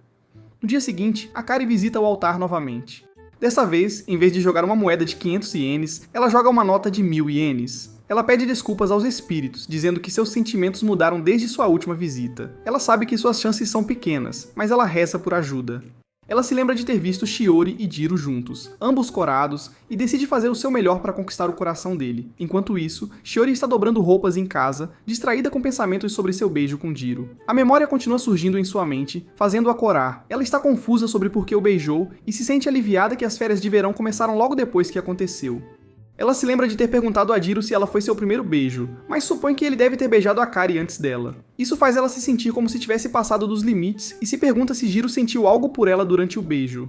No dia seguinte, Akari visita o altar novamente. Dessa vez, em vez de jogar uma moeda de 500 ienes, ela joga uma nota de 1000 ienes. Ela pede desculpas aos espíritos, dizendo que seus sentimentos mudaram desde sua última visita. Ela sabe que suas chances são pequenas, mas ela reza por ajuda. Ela se lembra de ter visto Shiori e Jiro juntos, ambos corados, e decide fazer o seu melhor para conquistar o coração dele. Enquanto isso, Shiori está dobrando roupas em casa, distraída com pensamentos sobre seu beijo com Jiro. A memória continua surgindo em sua mente, fazendo-a corar. Ela está confusa sobre por que o beijou e se sente aliviada que as férias de verão começaram logo depois que aconteceu. Ela se lembra de ter perguntado a Jiro se ela foi seu primeiro beijo, mas supõe que ele deve ter beijado Akari antes dela. Isso faz ela se sentir como se tivesse passado dos limites e se pergunta se Jiro sentiu algo por ela durante o beijo.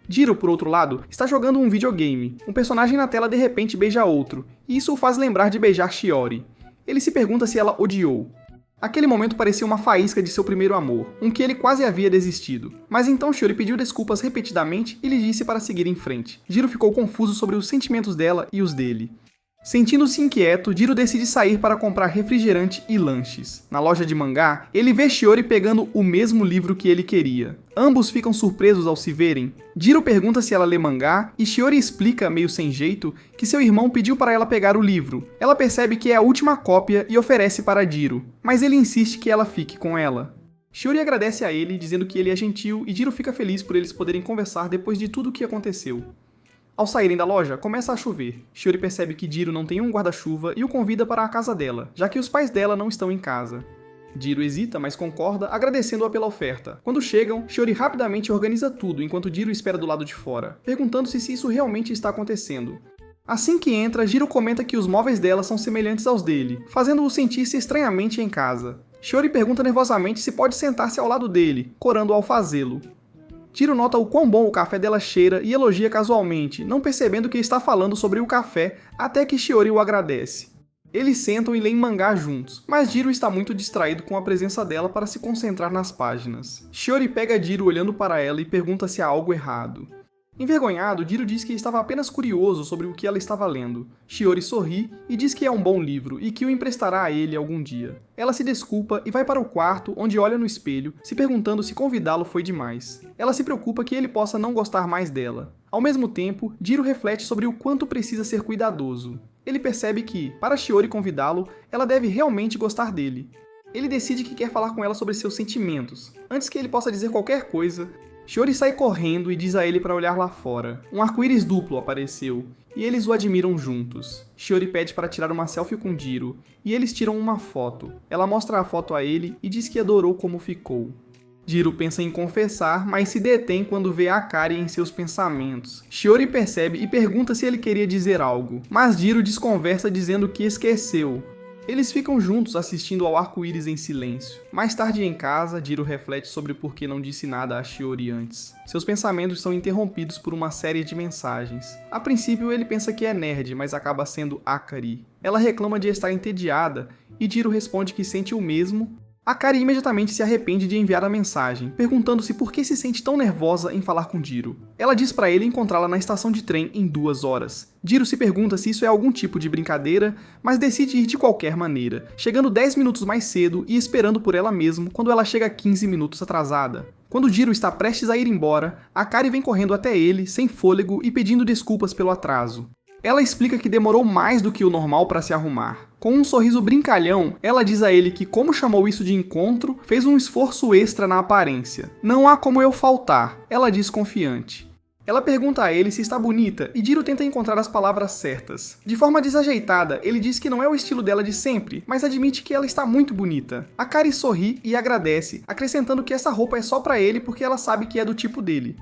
Jiro, por outro lado, está jogando um videogame. Um personagem na tela de repente beija outro, e isso o faz lembrar de beijar Shiori. Ele se pergunta se ela odiou. Aquele momento parecia uma faísca de seu primeiro amor, um que ele quase havia desistido. Mas então Shiori pediu desculpas repetidamente e lhe disse para seguir em frente. Jiro ficou confuso sobre os sentimentos dela e os dele. Sentindo-se inquieto, Jiro decide sair para comprar refrigerante e lanches. Na loja de mangá, ele vê Shiori pegando o mesmo livro que ele queria. Ambos ficam surpresos ao se verem. Jiro pergunta se ela lê mangá e Shiori explica, meio sem jeito, que seu irmão pediu para ela pegar o livro. Ela percebe que é a última cópia e oferece para Jiro, mas ele insiste que ela fique com ela. Shiori agradece a ele, dizendo que ele é gentil, e Jiro fica feliz por eles poderem conversar depois de tudo o que aconteceu. Ao saírem da loja, começa a chover. Shiori percebe que Jiro não tem um guarda-chuva e o convida para a casa dela, já que os pais dela não estão em casa. Jiro hesita, mas concorda, agradecendo-a pela oferta. Quando chegam, Shiori rapidamente organiza tudo enquanto Jiro espera do lado de fora, perguntando-se se isso realmente está acontecendo. Assim que entra, Jiro comenta que os móveis dela são semelhantes aos dele, fazendo-o sentir-se estranhamente em casa. Shiori pergunta nervosamente se pode sentar-se ao lado dele, corando ao fazê-lo. Jiro nota o quão bom o café dela cheira e elogia casualmente, não percebendo que está falando sobre o café, até que Shiori o agradece. Eles sentam e leem mangá juntos, mas Jiro está muito distraído com a presença dela para se concentrar nas páginas. Shiori pega Jiro olhando para ela e pergunta se há algo errado. Envergonhado, Jiro diz que estava apenas curioso sobre o que ela estava lendo. Shiori sorri e diz que é um bom livro e que o emprestará a ele algum dia. Ela se desculpa e vai para o quarto, onde olha no espelho, se perguntando se convidá-lo foi demais. Ela se preocupa que ele possa não gostar mais dela. Ao mesmo tempo, Jiro reflete sobre o quanto precisa ser cuidadoso. Ele percebe que, para Shiori convidá-lo, ela deve realmente gostar dele. Ele decide que quer falar com ela sobre seus sentimentos. Antes que ele possa dizer qualquer coisa, Shiori sai correndo e diz a ele para olhar lá fora. Um arco-íris duplo apareceu, e eles o admiram juntos. Shiori pede para tirar uma selfie com Jiro, e eles tiram uma foto. Ela mostra a foto a ele e diz que adorou como ficou. Jiro pensa em confessar, mas se detém quando vê Akari em seus pensamentos. Shiori percebe e pergunta se ele queria dizer algo, mas Jiro desconversa dizendo que esqueceu. Eles ficam juntos assistindo ao arco-íris em silêncio. Mais tarde em casa, Jiro reflete sobre por que não disse nada a Shiori antes. Seus pensamentos são interrompidos por uma série de mensagens. A princípio ele pensa que é nerd, mas acaba sendo Akari. Ela reclama de estar entediada e Jiro responde que sente o mesmo. Akari imediatamente se arrepende de enviar a mensagem, perguntando-se por que se sente tão nervosa em falar com Jiro. Ela diz para ele encontrá-la na estação de trem em 2 horas. Jiro se pergunta se isso é algum tipo de brincadeira, mas decide ir de qualquer maneira, chegando 10 minutos mais cedo e esperando por ela mesmo quando ela chega 15 minutos atrasada. Quando Jiro está prestes a ir embora, Akari vem correndo até ele, sem fôlego e pedindo desculpas pelo atraso. Ela explica que demorou mais do que o normal para se arrumar. Com um sorriso brincalhão, ela diz a ele que, como chamou isso de encontro, fez um esforço extra na aparência. Não há como eu faltar, ela diz confiante. Ela pergunta a ele se está bonita e Jiro tenta encontrar as palavras certas. De forma desajeitada, ele diz que não é o estilo dela de sempre, mas admite que ela está muito bonita. Akari sorri e agradece, acrescentando que essa roupa é só para ele porque ela sabe que é do tipo dele.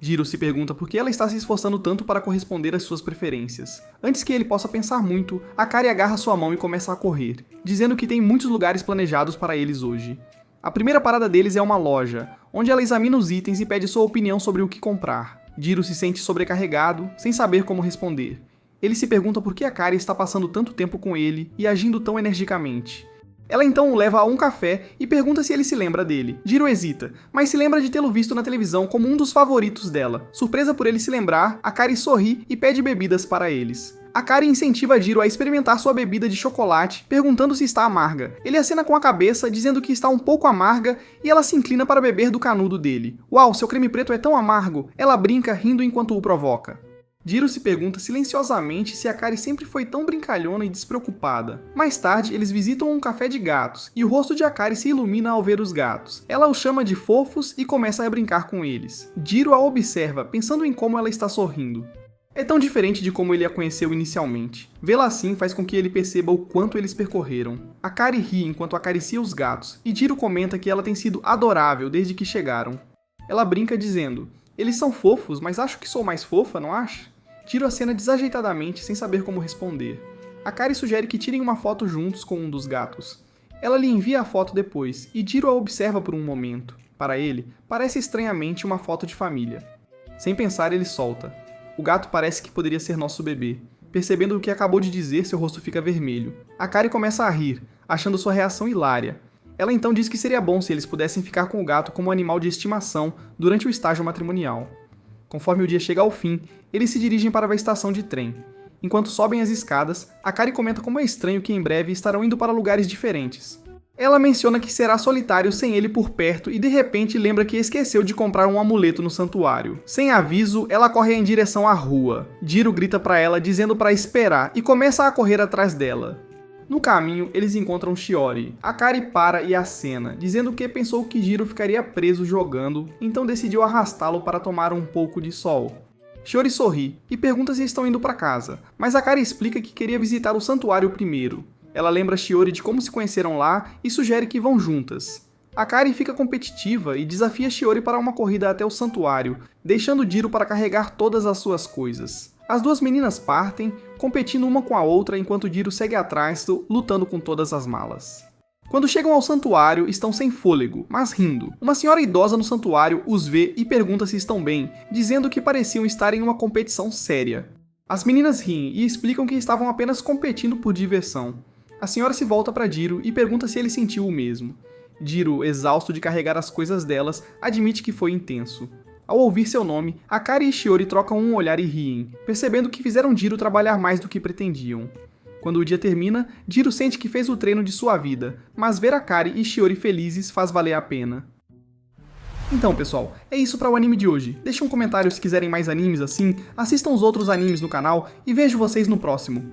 Jiro se pergunta por que ela está se esforçando tanto para corresponder às suas preferências. Antes que ele possa pensar muito, Akari agarra sua mão e começa a correr, dizendo que tem muitos lugares planejados para eles hoje. A primeira parada deles é uma loja, onde ela examina os itens e pede sua opinião sobre o que comprar. Jiro se sente sobrecarregado, sem saber como responder. Ele se pergunta por que Akari está passando tanto tempo com ele e agindo tão energicamente. Ela então o leva a um café e pergunta se ele se lembra dele. Jiro hesita, mas se lembra de tê-lo visto na televisão como um dos favoritos dela. Surpresa por ele se lembrar, Akari sorri e pede bebidas para eles. Akari incentiva Jiro a experimentar sua bebida de chocolate, perguntando se está amarga. Ele acena com a cabeça, dizendo que está um pouco amarga, e ela se inclina para beber do canudo dele. Uau, seu creme preto é tão amargo! Ela brinca, rindo enquanto o provoca. Jiro se pergunta silenciosamente se Akari sempre foi tão brincalhona e despreocupada. Mais tarde, eles visitam um café de gatos, e o rosto de Akari se ilumina ao ver os gatos. Ela os chama de fofos e começa a brincar com eles. Jiro a observa, pensando em como ela está sorrindo. É tão diferente de como ele a conheceu inicialmente. Vê-la assim faz com que ele perceba o quanto eles percorreram. Akari ri enquanto acaricia os gatos, e Jiro comenta que ela tem sido adorável desde que chegaram. Ela brinca dizendo: "Eles são fofos, mas acho que sou mais fofa, não acha?" Jiro acena desajeitadamente, sem saber como responder. Akari sugere que tirem uma foto juntos com um dos gatos. Ela lhe envia a foto depois, e Jiro a observa por um momento. Para ele, parece estranhamente uma foto de família. Sem pensar, ele solta: "O gato parece que poderia ser nosso bebê." Percebendo o que acabou de dizer, seu rosto fica vermelho. Akari começa a rir, achando sua reação hilária. Ela então diz que seria bom se eles pudessem ficar com o gato como animal de estimação durante o estágio matrimonial. Conforme o dia chega ao fim, eles se dirigem para a estação de trem. Enquanto sobem as escadas, Akari comenta como é estranho que em breve estarão indo para lugares diferentes. Ela menciona que será solitário sem ele por perto e de repente lembra que esqueceu de comprar um amuleto no santuário. Sem aviso, ela corre em direção à rua. Jiro grita para ela dizendo para esperar e começa a correr atrás dela. No caminho, eles encontram Shiori. Akari para e acena, dizendo que pensou que Jiro ficaria preso jogando, então decidiu arrastá-lo para tomar um pouco de sol. Shiori sorri e pergunta se estão indo para casa, mas Akari explica que queria visitar o santuário primeiro. Ela lembra Shiori de como se conheceram lá e sugere que vão juntas. Akari fica competitiva e desafia Shiori para uma corrida até o santuário, deixando Jiro para carregar todas as suas coisas. As duas meninas partem, competindo uma com a outra enquanto Jiro segue atrás, lutando com todas as malas. Quando chegam ao santuário, estão sem fôlego, mas rindo. Uma senhora idosa no santuário os vê e pergunta se estão bem, dizendo que pareciam estar em uma competição séria. As meninas riem e explicam que estavam apenas competindo por diversão. A senhora se volta para Jiro e pergunta se ele sentiu o mesmo. Jiro, exausto de carregar as coisas delas, admite que foi intenso. Ao ouvir seu nome, Akari e Shiori trocam um olhar e riem, percebendo que fizeram Jiro trabalhar mais do que pretendiam. Quando o dia termina, Jiro sente que fez o treino de sua vida, mas ver Akari e Shiori felizes faz valer a pena. Então pessoal, é isso para o anime de hoje. Deixem um comentário se quiserem mais animes assim, assistam os outros animes no canal e vejo vocês no próximo.